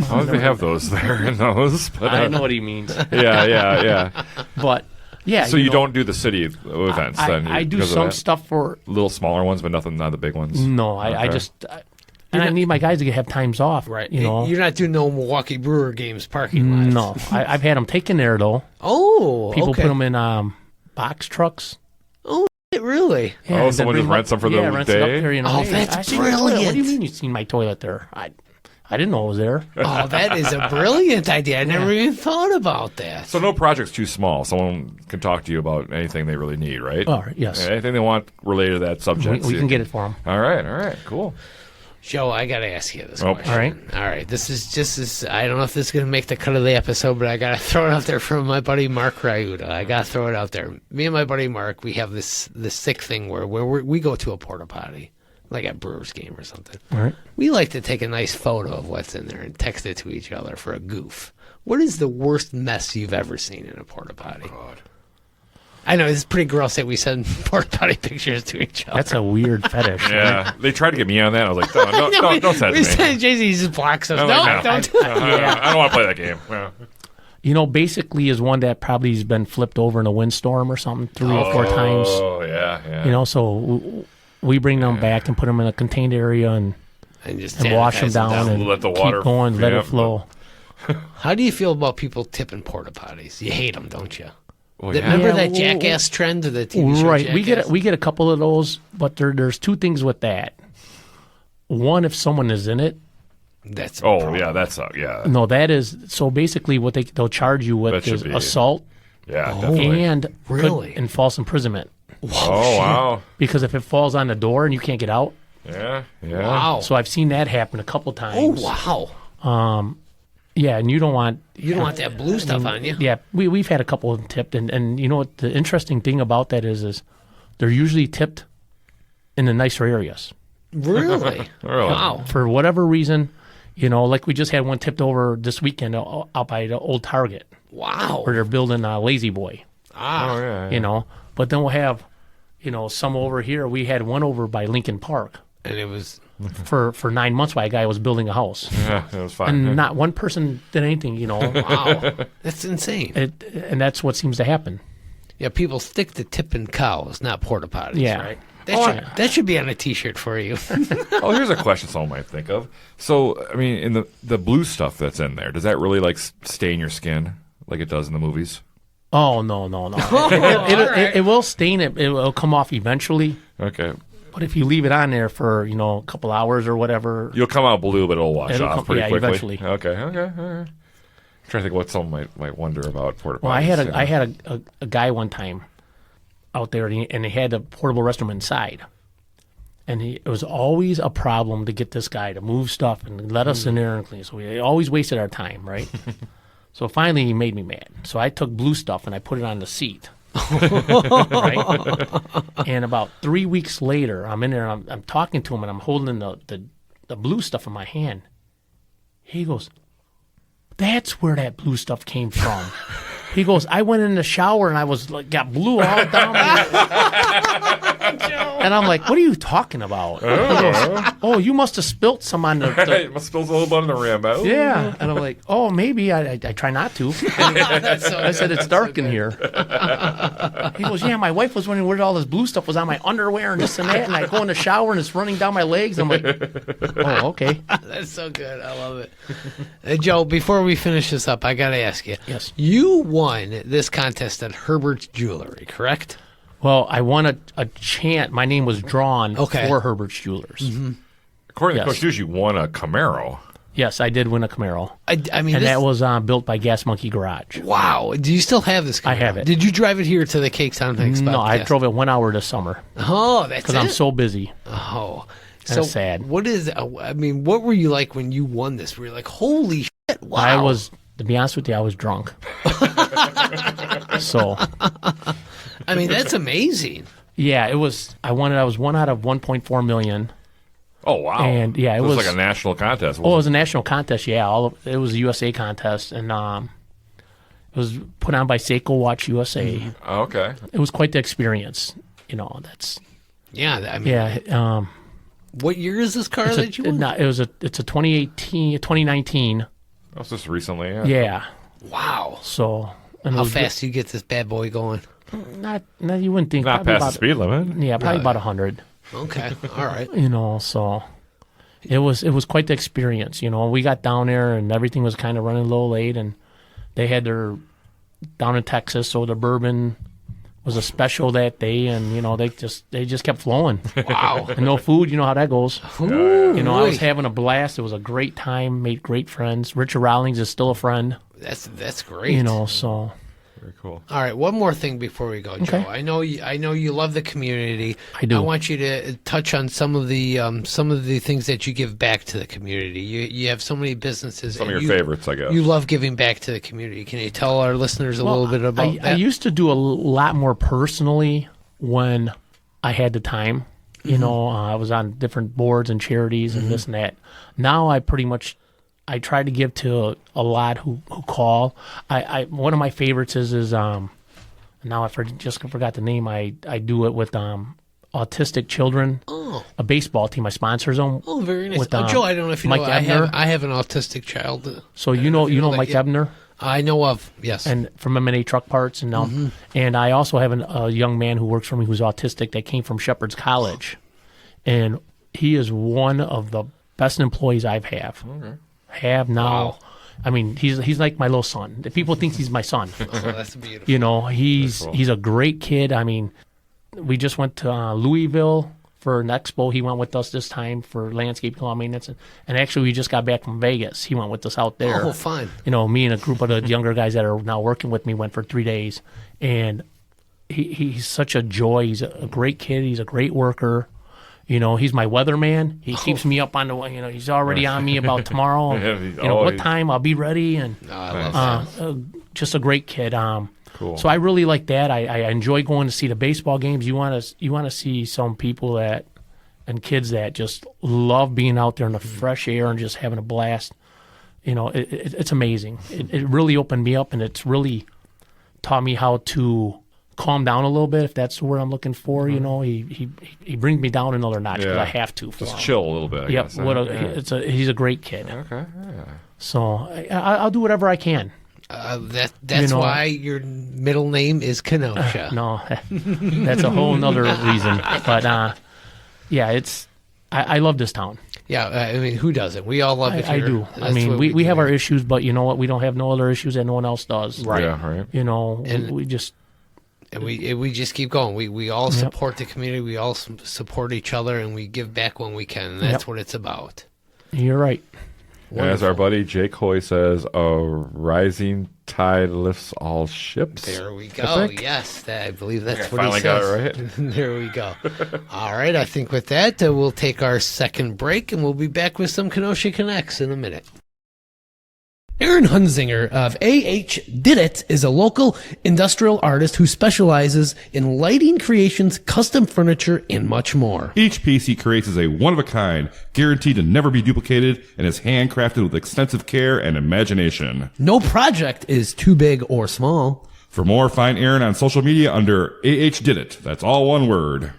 How do they have those there in those? But, I know what he means, yeah. but yeah. So you don't do the city events then? I do because of some that? stuff for. Little smaller ones, but not the big ones? No, I Okay. just. And I need my guys to have times off, Right. You're not doing no Milwaukee Brewer games parking lots. No, I've had them taken there though. Oh, People okay. put them in box trucks. Really? Yeah, Oh, then someone bring just rents them for the rents it up day? there, Oh, Hey, that's I seen your toilet. What do you brilliant. mean you seen my toilet there? I didn't know it was there. Oh, that is a brilliant idea. I never even thought about that. So no project's too small. Someone can talk to you about anything they really need, right? Oh, yes. Anything they want related to that subject. We can get it for them. All right, cool. Joe, I got to ask you this Oh. question. All right. This is just I don't know if this is going to make the cut of the episode, but I got to throw it out there from my buddy Mark Ryuda. I got to throw it out there. Me and my buddy Mark, we have this sick thing where we go to a porta potty, like at Brewers game or something. All right. We like to take a nice photo of what's in there and text it to each other for a goof. What is the worst mess you've ever seen in a porta potty? Oh, God. I know it's pretty gross that we send porta potty pictures to each other. That's a weird fetish. Yeah, they tried to get me on that. I was like, don't send it We to me. send Jay-Z, he just blocks us. I'm No, like, don't. I don't want to play that game. No. You know, basically is one that probably has been flipped over in a windstorm or something 3 or 4 times. Oh, yeah. You know, so we bring them back and put them in a contained area and just wash them sanitize down and Let the water- keep going, let yeah. it flow. How do you feel about people tipping porta potties? You hate them, don't you? Oh, yeah. Remember Yeah, that well, Jackass trend of the TV show Right. Jackass? We get a couple of those, but there's 2 things with that. One, if someone is in it. That's Oh, yeah, that's yeah. No, that is so basically what they'll charge you with That should is be- assault Yeah, definitely. and Really? and false imprisonment. Oh, wow. Because if it falls on the door and you can't get out, Yeah. Wow. so I've seen that happen a couple Oh times. wow. Yeah, and you don't want You don't want that blue stuff on you. Yeah, we've had a couple of them tipped, and you know what the interesting thing about that is they're usually tipped in the nicer areas. Really? Really? Wow. For whatever reason, you know, like we just had one tipped over this weekend out by the old Target Wow. where they're building a Lazy Boy, Oh, yeah. you know. But then we'll have, you know, some over here. We had one over by Lincoln Park And it was for 9 months while a guy was building a house. Yeah, it was fine. And not one person did anything, you know. wow. That's insane. And that's what seems to happen. Yeah, people stick to tipping cows, not porta potties. Yeah. Right. That should be on a T-shirt for you. Oh, here's a question someone might think of. So, I mean, in the blue stuff that's in there, does that really like stain your skin like it does in the movies? Oh, no. It will stain it. It will come off eventually. Okay. But if you leave it on there for, you know, a couple hours or whatever, You'll come out blue, but it'll wash It'll off come- pretty yeah, quickly. eventually. Okay. All right. I'm trying to think what someone might wonder about porta potties. well, I had a guy one time out there, and he had a portable restroom inside. And it was always a problem to get this guy to move stuff and let us in there and clean. So we always wasted our time, right? So finally he made me mad. So I took blue stuff and I put it on the seat. Right? And about 3 weeks later, I'm in there and I'm talking to him and I'm holding the blue stuff in my hand. He goes, "That's where that blue stuff came from." He goes, "I went in the shower and I was like, got blue all down my." And I'm like, "What are you talking about?" He goes, "Oh, you must have spilt some on the It must spill a little bit on the rim. Oh. yeah." And I'm like, "Oh, maybe I try not to." I said, "It's dark in here." He goes, "Yeah, my wife was wondering where all this blue stuff was on my underwear and this and that, and I go in the shower and it's running down my legs." I'm like, "Oh, okay." That's so good. I love it. Hey, Joe, before we finish this up, I got to ask you. Yes. You won this contest at Herbert's Jewelry, correct? Well, I won a chant. My name was drawn for Herbert's Jewelers. According Yes. to Coach Hughes, you won a Camaro. Yes, I did win a Camaro. I mean, And this, that was built by Gas Monkey Garage. wow. Do you still have this car? I have it. Did you drive it here to the Ktown Connects No, I podcast? drove it 1 hour this summer Oh, that's because it? I'm so busy. Oh. That's sad. What is, I mean, what were you like when you won this? Were you like, holy shit, wow. I was, to be honest with you, I was drunk. So, I mean, that's amazing. yeah, it was. I won it. I was one out of 1.4 million. Oh, wow. And, yeah, it was was- like a national contest. Oh, it was a national contest. Yeah, it was a USA contest, and it was put on by Seiko Watch USA. Oh, okay. It was quite the experience. You know, that's Yeah, I mean, yeah. what year is this car that you won? It's a 2019. That was just recently. Yeah. Yeah. Wow. So and it How was fast do you get this bad boy going? Not you wouldn't think. Not probably past the speed limit. Yeah, probably about 100. Okay, all right. You know, so it was quite the experience. You know, we got down there and everything was kind of running a little late, and they had their down in Texas, so the bourbon was a special that day, and you know they just kept flowing. Wow. And no food, you know how that goes. Ooh, You know, I was boy. having a blast. It was a great time. Made great friends. Richard Rawlings is still a friend. That's great. You know, so Very cool. All right, one more thing before we go, Joe. Okay. I know you love the community. I do. I want you to touch on some of the things that you give back to the community. You have so many businesses. Some of and your favorites, I guess. You love giving back to the community. Can you tell our listeners a little bit about I that? used to do a lot more personally when I had the time. You know, I was on different boards and charities and this and that. Now I pretty much I try to give to a lot who call. I one of my favorites is now just forgot the name. I do it with autistic children. Oh. A baseball team. I sponsor them. Oh, very nice. With, Joe, I don't know if you Mike know, Ebner. I have an autistic child. So you know Mike Ebner? I know of, yes. And from M&A Truck Parts, and and I also have a young man who works for me who's autistic that came from Shepherd's College, and he is one of the best employees I've have now. Wow. I mean, he's like my little son. People think he's my son. Oh, that's beautiful. You know, he's a great kid. I mean, we just went to Louisville for an expo. He went with us this time for landscaping lawn maintenance, and actually we just got back from Vegas. He went with us out there. Oh, fine. You know, me and a group of the younger guys that are now working with me went for 3 days, and he's such a joy. He's a great kid. He's a great worker. You know, he's my weatherman. He keeps me up on the. You know, he's already on me about tomorrow. What time I'll be ready, and I love that. just a great kid. Cool. So I really like that. I enjoy going to see the baseball games. You want to see some people and kids that just love being out there in the fresh air and just having a blast. You know, it's amazing. It really opened me up, and it's really taught me how to calm down a little bit if that's what I'm looking for. You know, he brings me down another notch because I have to. Just chill a little bit. I Yep. guess. He's a great kid. Okay. Yeah. So I'll do whatever I can. That's why your middle name is Kenosha. No, that's a whole nother reason. But yeah, I love this town. Yeah, I mean, who doesn't? We all love it I here. do. That's I mean, what we have do. our issues, but you know what? We don't have no other issues that no one else does. Right. Yeah, right. You know, And- we just And we just keep going. We all support the community. We all support each other, and we give back when we can. And that's what it's about. You're right. As our buddy Jake Hoy says, a rising tide lifts all ships. There we I go. think. Yes, I believe that's I what he finally says. got it right. There we go. All right, I think with that, we'll take our second break, and we'll be back with some Kenosha Connects in a minute. Aaron Hunzinger of AH Did It is a local industrial artist who specializes in lighting creations, custom furniture, and much more. Each piece he creates is a one-of-a-kind, guaranteed to never be duplicated, and is handcrafted with extensive care and imagination. No project is too big or small. For more, find Aaron on social media under AH Did It. That's all one word.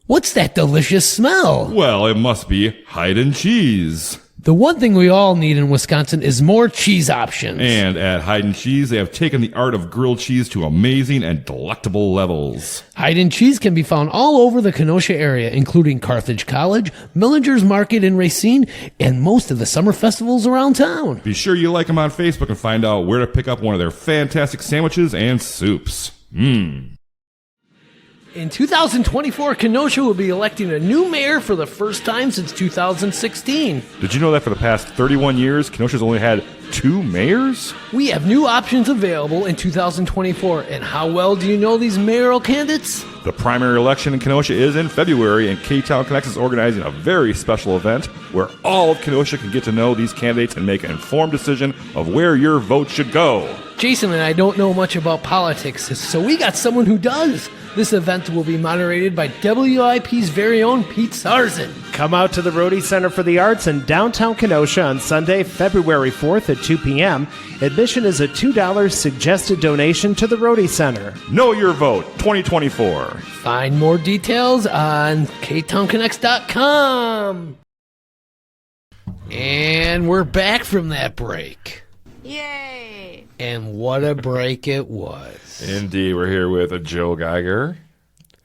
What's that delicious smell? Well, it must be Haydn cheese. The one thing we all need in Wisconsin is more cheese options. And at Haydn Cheese, they have taken the art of grilled cheese to amazing and delectable levels. Haydn cheese can be found all over the Kenosha area, including Carthage College, Millinger's Market in Racine, and most of the summer festivals around town. Be sure you like them on Facebook and find out where to pick up one of their fantastic sandwiches and soups. In 2024, Kenosha will be electing a new mayor for the first time since 2016. Did you know that for the past 31 years, Kenosha's only had 2 mayors? We have new options available in 2024. And how well do you know these mayoral candidates? The primary election in Kenosha is in February, and Ktown Connects is organizing a very special event where all of Kenosha can get to know these candidates and make an informed decision of where your vote should go. Jason and I don't know much about politics, so we got someone who does. This event will be moderated by WIP's very own Pete Sarzan. Come out to the Rhodey Center for the Arts in downtown Kenosha on Sunday, February 4th at 2 p.m. Admission is a $2 suggested donation to the Rhodey Center. Know your vote 2024. Find more details on ktownconnects.com. And we're back from that break. Yay! And what a break it was. Indeed, we're here with Joe Geiger,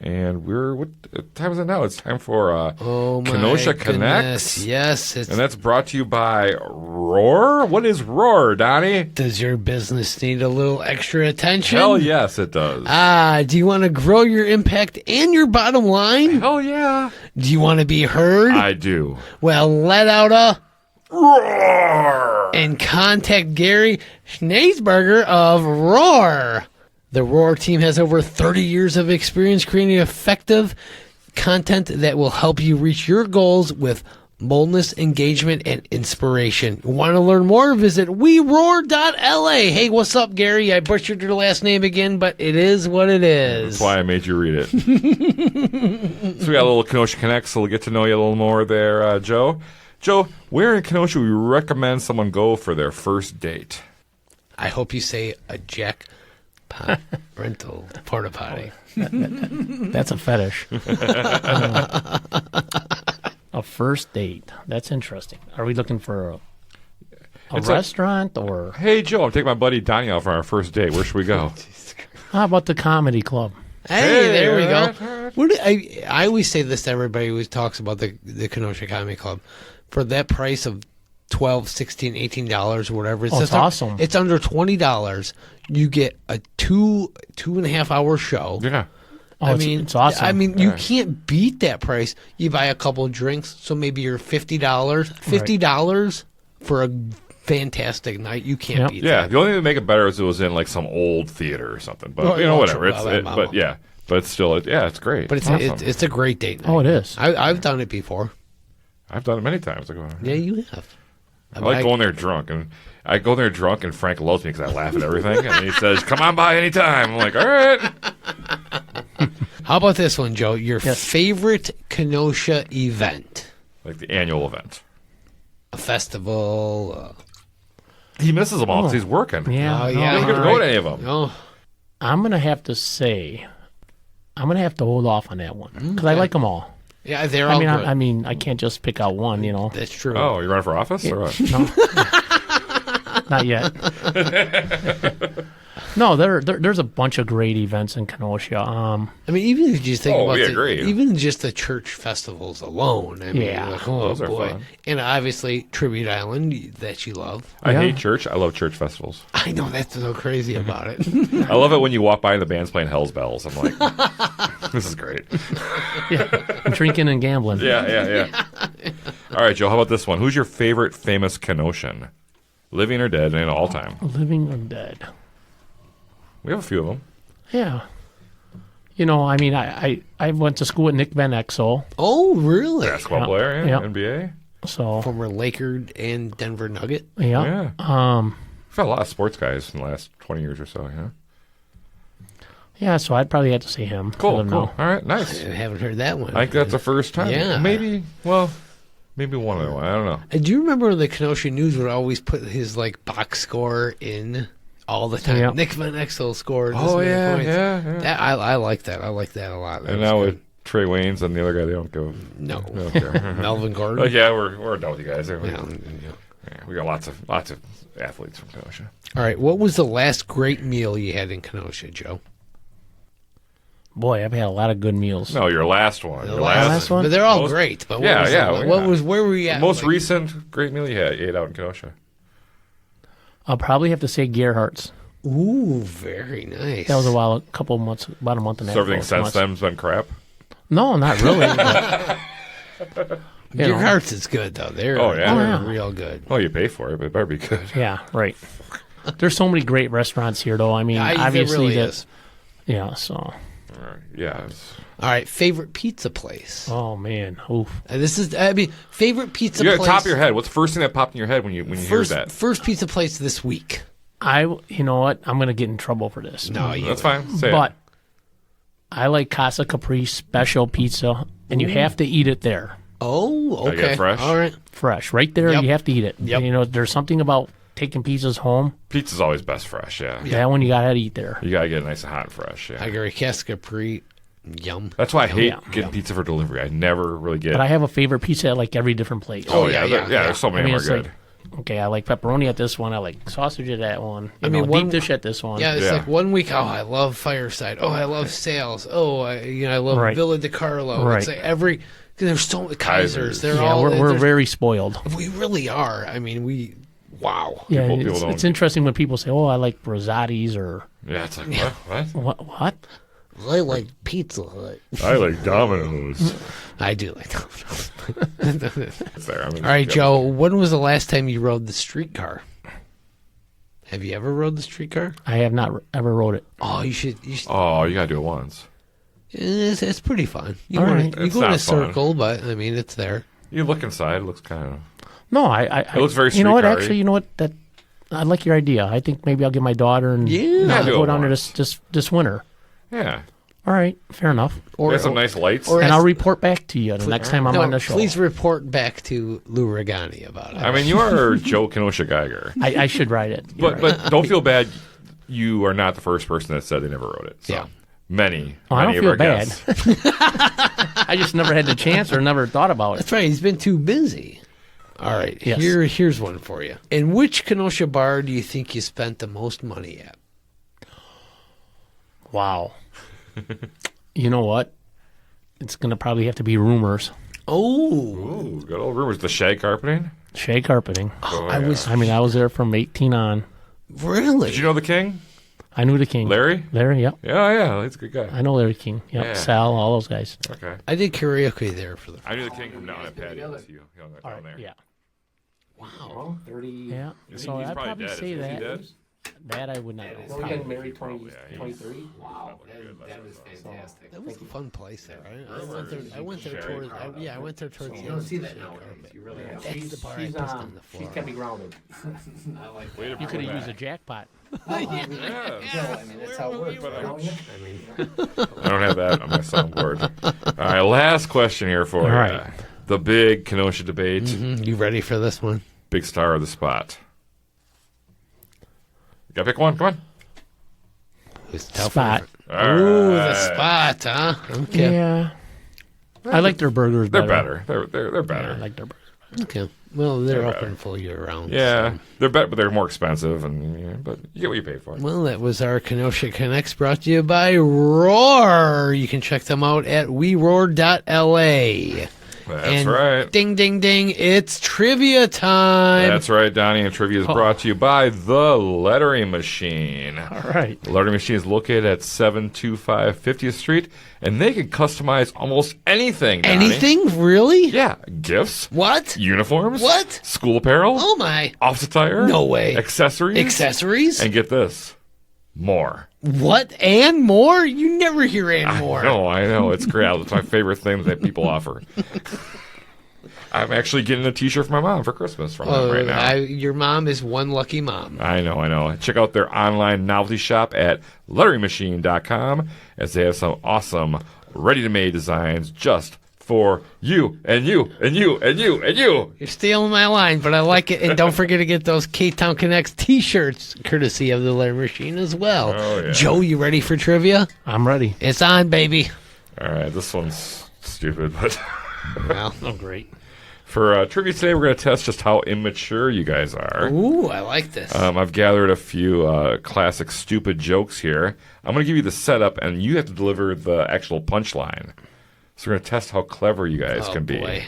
and what time is it now? It's time for Kenosha Connects. Yes, And that's brought to you by Roar. What is Roar, Donnie? does your business need a little extra attention? Hell yes, it does. Do you want to grow your impact and your bottom line? Hell yeah. Do you want to be heard? I do. Well, let out a Roar! and contact Gary Schneesberger of Roar. The Roar team has over 30 years of experience creating effective content that will help you reach your goals with boldness, engagement, and inspiration. Want to learn more? Visit weroar.la. Hey, what's up, Gary? I butchered your last name again, but it is what it is. That's why I made you read it. So we got a little Kenosha Connect, so we'll get to know you a little more there, Joe. Joe, where in Kenosha would you recommend someone go for their first date? I hope you say a jackpot rental port-a-potty. That's a fetish. A first date. That's interesting. Are we looking for a restaurant or? Hey, Joe, I'm taking my buddy Donnie out for our first date. Where should we go? How about the comedy club? Hey, there we all go. right. What do, I always say this to everybody who talks about the Kenosha Comedy Club. For that price of $12, $16, $18 or whatever, It's awesome. It's under $20. You get a 2.5 hour show. Yeah. Oh, it's awesome. I mean, you can't beat that price. You buy a couple of drinks, so maybe you're $50. $50 for a fantastic night. You can't beat Yeah, that. the only thing to make it better is it was in like some old theater or something. But Well, whatever. true. But it's still, it's great. But awesome. it's a great date night. Oh, it is. I've done it before. I've done it many times. Yeah, you have. I like going there drunk, and I go there drunk, and Frank loves me because I laugh at everything, and he says, "Come on by anytime." I'm like, "All right." How about this one, Joe? Your Yes. favorite Kenosha event? Like the annual event. A festival? He misses them all because he's working. Yeah. Oh, He yeah. doesn't get to go to any of them. Oh, I'm going to have to say, I'm going to have to hold off on that one because I like them all. yeah, they're all good. I mean, I can't just pick out one, you know. That's true. Oh, you running for office or what? Not yet. No, there's a bunch of great events in Kenosha. I mean, even if you think Oh, about we agree. even just the church festivals alone, I mean, Yeah. you're like, oh Those are boy. fun. And obviously, Tribute Island that you love. I Yeah. hate church. I love church festivals. I know that's so crazy about it. I love it when you walk by and the band's playing Hell's Bells. I'm like, this is great. Drinking and gambling. Yeah. All right, Joe, how about this one? Who's your favorite famous Kenoshan? Living or dead and all time? Living or dead. We have a few of them. Yeah. You know, I mean, I went to school with Nick Van Exel, Oh, really? Basketball Yeah. player, Yeah. NBA. so Former Laker and Denver Nugget. yeah. Yeah. We've had a lot of sports guys in the last 20 years or so, Yeah, so I'd probably have to say him. I Cool. don't know. All right, nice. I haven't heard that one. I think that's the first time. Yeah. Maybe one other one. I don't know. Do you remember the Kenosha News would always put his like box score in all the time? Yeah. Nick Van Exel scored. This Oh, many yeah, points. yeah. That, I like that. I like that a lot. That And was now good. with Trey Waynes and the other guy, they don't go. No. They don't care. Melvin Gordon. But yeah, we're done with you guys. We, Yeah. we got lots of athletes from Kenosha. All right. What was the last great meal you had in Kenosha, Joe? Boy, I've had a lot of good meals. No, your last one. The Your last one? But they're all Most- great. But what Yeah, was yeah, the- yeah. What was where were you at? most Like, recent great meal you ate out in Kenosha. I'll probably have to say Gerhardt's. Ooh, very nice. That was a couple of months, about a month and a half. So everything ago, since months. then's been crap. No, not really. but, you Your know. hearts is good though. They're Oh, yeah. they're Oh, yeah. real good. Well, you pay for it, but it better be good. Yeah, right. There's so many great restaurants here, though. I mean, Yeah, obviously, there really that, is. yeah. So, All right. Yeah. it's- All right, favorite pizza place. oh man, oof. This is, I mean, favorite pizza You got place. the top of your head. What's the first thing that popped in your head when you hear that? First pizza place this week. You know what? I'm gonna get in trouble for this. No, you. That's fine. Say But it. I like Casa Capri special pizza, and you have to eat it there, Oh, Gotta get okay. it fresh? All right. fresh, right there. Yep. You have to eat it. Yep. You know, there's something about taking pizzas home. Pizza's always best fresh. Yeah. That one you gotta eat there. You gotta get it nice and hot and fresh. Yeah. I agree. Casca-Capri, yum. That's why I hate Yeah. getting pizza for delivery. I never really get. But I have a favorite pizza at like every different place. oh yeah, yeah, yeah. There's so many I mean, of it's them are like, good. okay, I like pepperoni at this one. I like sausage at that one. You mean, know, one- deep dish at this one. Yeah, it's Yeah. like 1 week. Oh, I love Fireside. Oh, I love Sales. Oh, I love Right. Villa de Carlo. Right. It's like every. There's so many Kaisers. They're Yeah, all. we're there's- very spoiled. We really are. I mean, we. Wow. Yeah, People don't- it's interesting when people say, "Oh, I like Rosati's," or Yeah, it's like what? "What?" I like Pizza Hut. I like Domino's. I do like Domino's. It's there. I mean, All right, yeah. Joe. When was the last time you rode the streetcar? Have you ever rode the streetcar? I have not ever rode it. Oh, you should. Oh, you gotta do it once. It's pretty fun. You All go, right. you It's go in a not fun. circle, but I mean, it's there. You look inside. It looks kind of. No, I It looks very You know what? streetcar-y. Actually, you know what? That I like your idea. I think maybe I'll get my daughter and Yeah. do go it down there once. this winter. Yeah. All right, fair enough. They have some nice lights. And I'll report back to you the next time I'm on the show. Please report back to Lou Regani about it. I mean, you are Joe Kenosha Geiger. I should write it. But don't feel bad. You are not the first person that said they never wrote it. So. Yeah. Many I don't of feel our bad. guests. I just never had the chance or never thought about it. That's right. He's been too busy. All right. Yes. Here's one for you. In which Kenosha bar do you think you spent the most money at? Wow. You know what? It's going to probably have to be Rumors. Oh. Ooh, good old rumors. The shag carpeting. Shea carpeting. I was I was there from 18 on. really. Did you know the king? I knew the King. Larry? Larry, yep. Yeah, he's a good guy. I know Larry King. Yep. Yeah. Sal, all those guys. Okay. I did karaoke there for the. I knew the king from down at Patio's. You hung out All down right, there. yeah. Wow. 30. Yeah. He's So I'd probably dead. say Is he that. dead? That I would not know. Well, we got married Probably, yeah, 23. Wow. That was fantastic. That was a fun place there. I went there towards. I went there towards. You don't see that nowadays. You really have. That's the bar I pissed on the floor. She's kept me grounded. You could have used a jackpot. Yeah. I mean, that's how it works. I don't have that on my soundboard. All right, last question here for you. right. The big Kenosha debate. You ready for this one? Big star of the spot. You gotta pick one. Come on. It's tough. Spot. Ooh, All the right. spot, huh? Okay. Yeah. I like their burgers They're better. better. They're Yeah, better. I like their burgers. Okay. Well, they're They're open better. full year round. Yeah, so. they're better, but they're more expensive, but you get what you pay for. Well, that was our Kenosha Connects brought to you by Roar. You can check them out at weroar.la. That's and right. Ding, ding, ding. It's trivia time. That's right, Donnie. And trivia is brought to you by the Lettering Machine. All right. The Lettering Machine is located at 725 50th Street, and they can customize almost anything, Donnie. Anything? Really? Yeah. Gifts. What? Uniforms. What? School apparel. Oh, my. Office attire. No way. Accessories. Accessories? And get this. More. What? And more? You never hear and more. I know. It's great. It's my favorite thing that people offer. I'm actually getting a T-shirt for my mom for Christmas from them right now. Your mom is one lucky mom. I know. Check out their online novelty shop at letteringmachine.com as they have some awesome ready-to-made designs just for you and you and you and you and you. You're stealing my line, but I like it. And don't forget to get those Ktown Connects t-shirts, courtesy of the Letter Machine as well. Oh, yeah. Joe, you ready for trivia? I'm ready. It's on, baby. All right, this one's stupid, but Well, Oh, great. for trivia today, we're going to test just how immature you guys are. ooh, I like this. I've gathered a few classic stupid jokes here. I'm going to give you the setup, and you have to deliver the actual punchline. So we're going to test how clever you guys oh, can be. boy.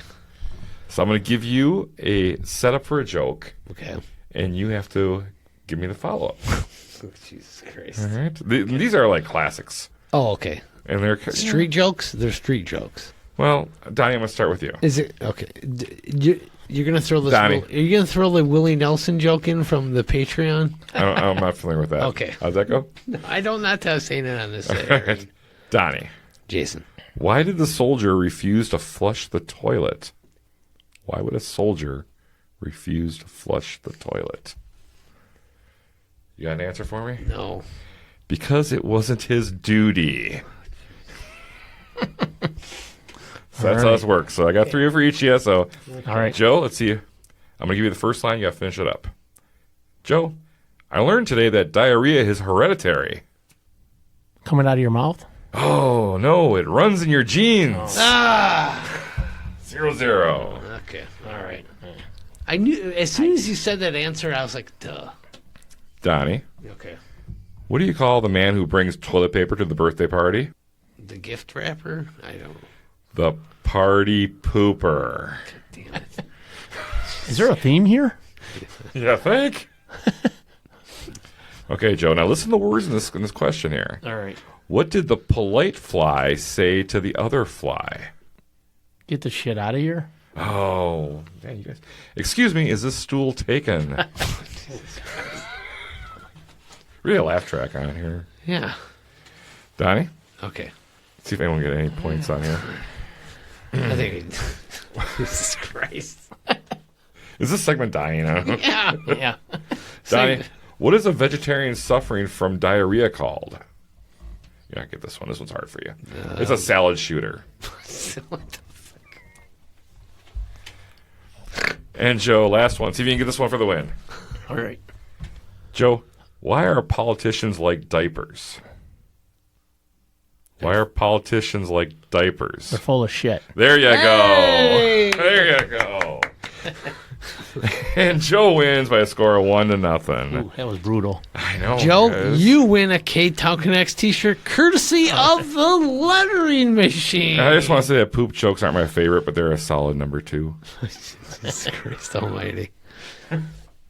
So I'm going to give you a setup for a joke, Okay. and you have to give me the follow-up. Oh, Jesus Christ. All right? These are like classics. Oh, okay. And they're Street jokes? They're street jokes. Well, Donnie, I'm going to start with you. Is it okay? You're gonna throw this? Donnie. Are you gonna throw the Willie Nelson joke in from the Patreon? I'm not familiar with that. Okay. How's that go? I don't not saying it on this. Donnie, Jason. why did the soldier refuse to flush the toilet? Why would a soldier refuse to flush the toilet? You got an answer for me? No. Because it wasn't his duty. So that's how this works. So I got 3 for each of you. So, All right. Joe, let's see. I'm going to give you the first line. You got to finish it up. Joe, I learned today that diarrhea is hereditary. Coming out of your mouth? Oh, no, it runs in your genes. Ah. 0-0. Okay. All right. I knew as soon as you said that answer, I was like, duh. Donnie, Okay. what do you call the man who brings toilet paper to the birthday party? The gift wrapper? I don't. The party pooper. Damn it. Is there a theme here? You think? Okay, Joe. Now listen to the words in this question here. All right. What did the polite fly say to the other fly? Get the shit out of here. Oh, man, you guys. Excuse me, is this stool taken? Really a laugh track on here. Yeah. Donnie, Okay. see if anyone get any points on here. I think. Jesus Christ. Is this segment dying now? Yeah. Yeah. Donnie, what is a vegetarian suffering from diarrhea called? Yeah, get this one. This one's hard for you. It's a salad shooter. What the And Joe, last one. See if you can get this one for the win. All right. Joe, why are politicians like diapers? Why are politicians like diapers? They're full of shit. There you Hey! go. There you go. And Joe wins by a score of 1-0. Ooh, that was brutal. I know. Joe, guys. you win a Ktown Connects t-shirt courtesy of the lettering machine. I just want to say that poop jokes aren't my favorite, but they're a solid number 2. Jesus Christ almighty.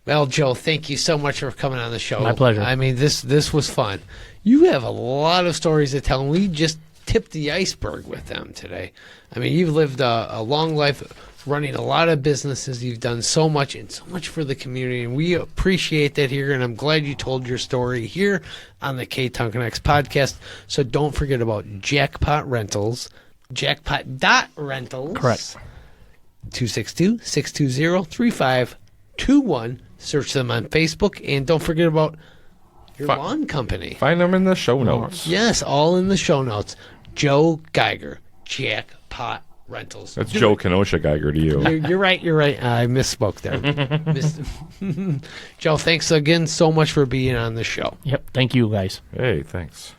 Well, Joe, thank you so much for coming on the show. My pleasure. I mean, this was fun. You have a lot of stories to tell, and we just tipped the iceberg with them today. I mean, you've lived a long life running a lot of businesses. You've done so much and so much for the community, and we appreciate that here, and I'm glad you told your story here on the Ktown Connects podcast. So don't forget about Jackpot Rentals, jackpot.rentals. Correct. 262-620-3521. Search them on Facebook, and don't forget about your lawn company. Find them in the show notes. Yes, all in the show notes. Joe Geiger, Jackpot Rentals. That's Joe Kenosha Geiger to you. You're right. I misspoke there. Joe, thanks again so much for being on the show. Yep. Thank you, guys. Hey, thanks.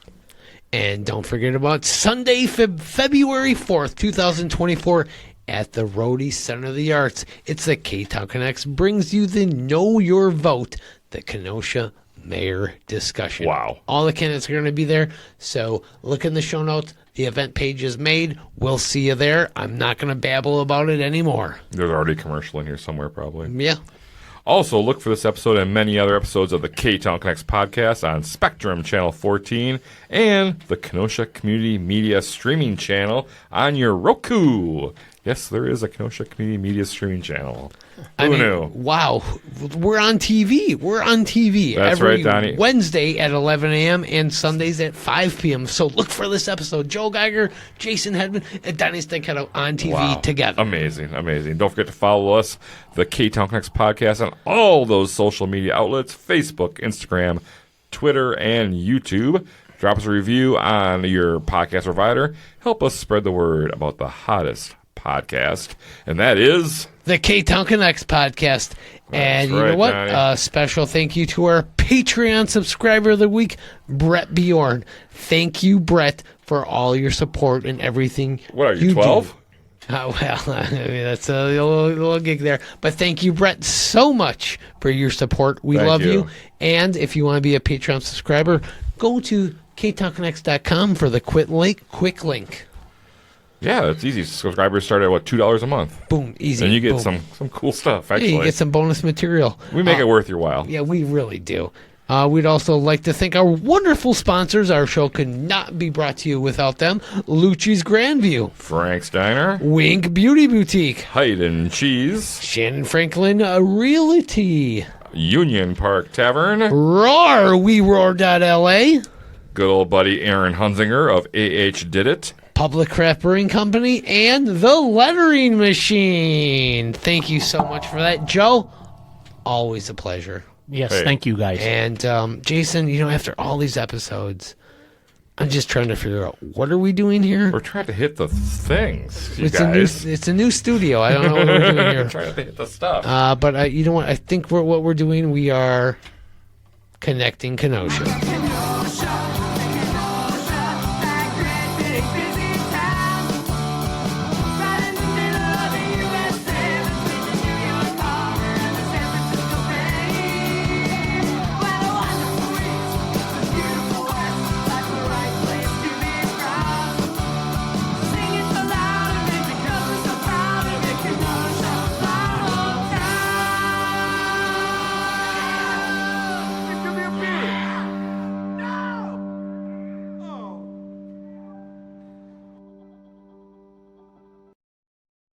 And don't forget about Sunday, February 4th, 2024, at the Rhodey Center of the Arts. It's the Ktown Connects brings you the Know Your Vote, the Kenosha Mayor discussion. Wow. All the candidates are going to be there, so look in the show notes. The event page is made. We'll see you there. I'm not going to babble about it anymore. There's already a commercial in here somewhere, probably. Yeah. Also, look for this episode and many other episodes of the Ktown Connects podcast on Spectrum Channel 14 and the Kenosha Community Media streaming channel on your Roku. Yes, there is a Kenosha Community Media streaming channel. Who knew? Wow. We're on TV. That's every right, Donnie. Wednesday at 11 a.m. and Sundays at 5 p.m. So look for this episode. Joe Geiger, Jason Hedman, and Donnie Stanketo on TV together. Amazing. Don't forget to follow us, the Ktown Connects podcast, on all those social media outlets, Facebook, Instagram, Twitter, and YouTube. Drop us a review on your podcast provider. Help us spread the word about the hottest podcast, and that is the Ktown Connects podcast. And you know right, what? Donnie. Special thank you to our Patreon subscriber of the week, Brett Bjorn. Thank you, Brett, for all your support and everything. What are you, 12? Well, I mean, that's a little gig there. But thank you, Brett, so much for your support. We Thank love you. you. And if you want to be a Patreon subscriber, go to ktownconnects.com for the quick link. Yeah, it's easy. Subscribers start at, $2 a month? Boom, easy. And you get Boom. some cool stuff, Yeah, actually. you get some bonus material. We make it worth your while. Yeah, we really do. We'd also like to thank our wonderful sponsors. Our show could not be brought to you without them. Lucci's Grandview, Frank's Diner, Wink Beauty Boutique, Height and Cheese, Shannon Franklin Realty, Union Park Tavern, Roar, WeRoar.LA, good old buddy Aaron Hunzinger of AH Did It, Public Craft Brewing Company, and the Lettering Machine. Thank you so much for that. Joe, always a pleasure. Yes, Hey. thank you, guys. And Jason, after all these episodes, I'm just trying to figure out, what are we doing here? We're trying to hit the things, you It's guys. a new studio. I don't know what we're doing We're here. trying to hit the stuff. But you know what? I think what we're doing, we are connecting Kenosha.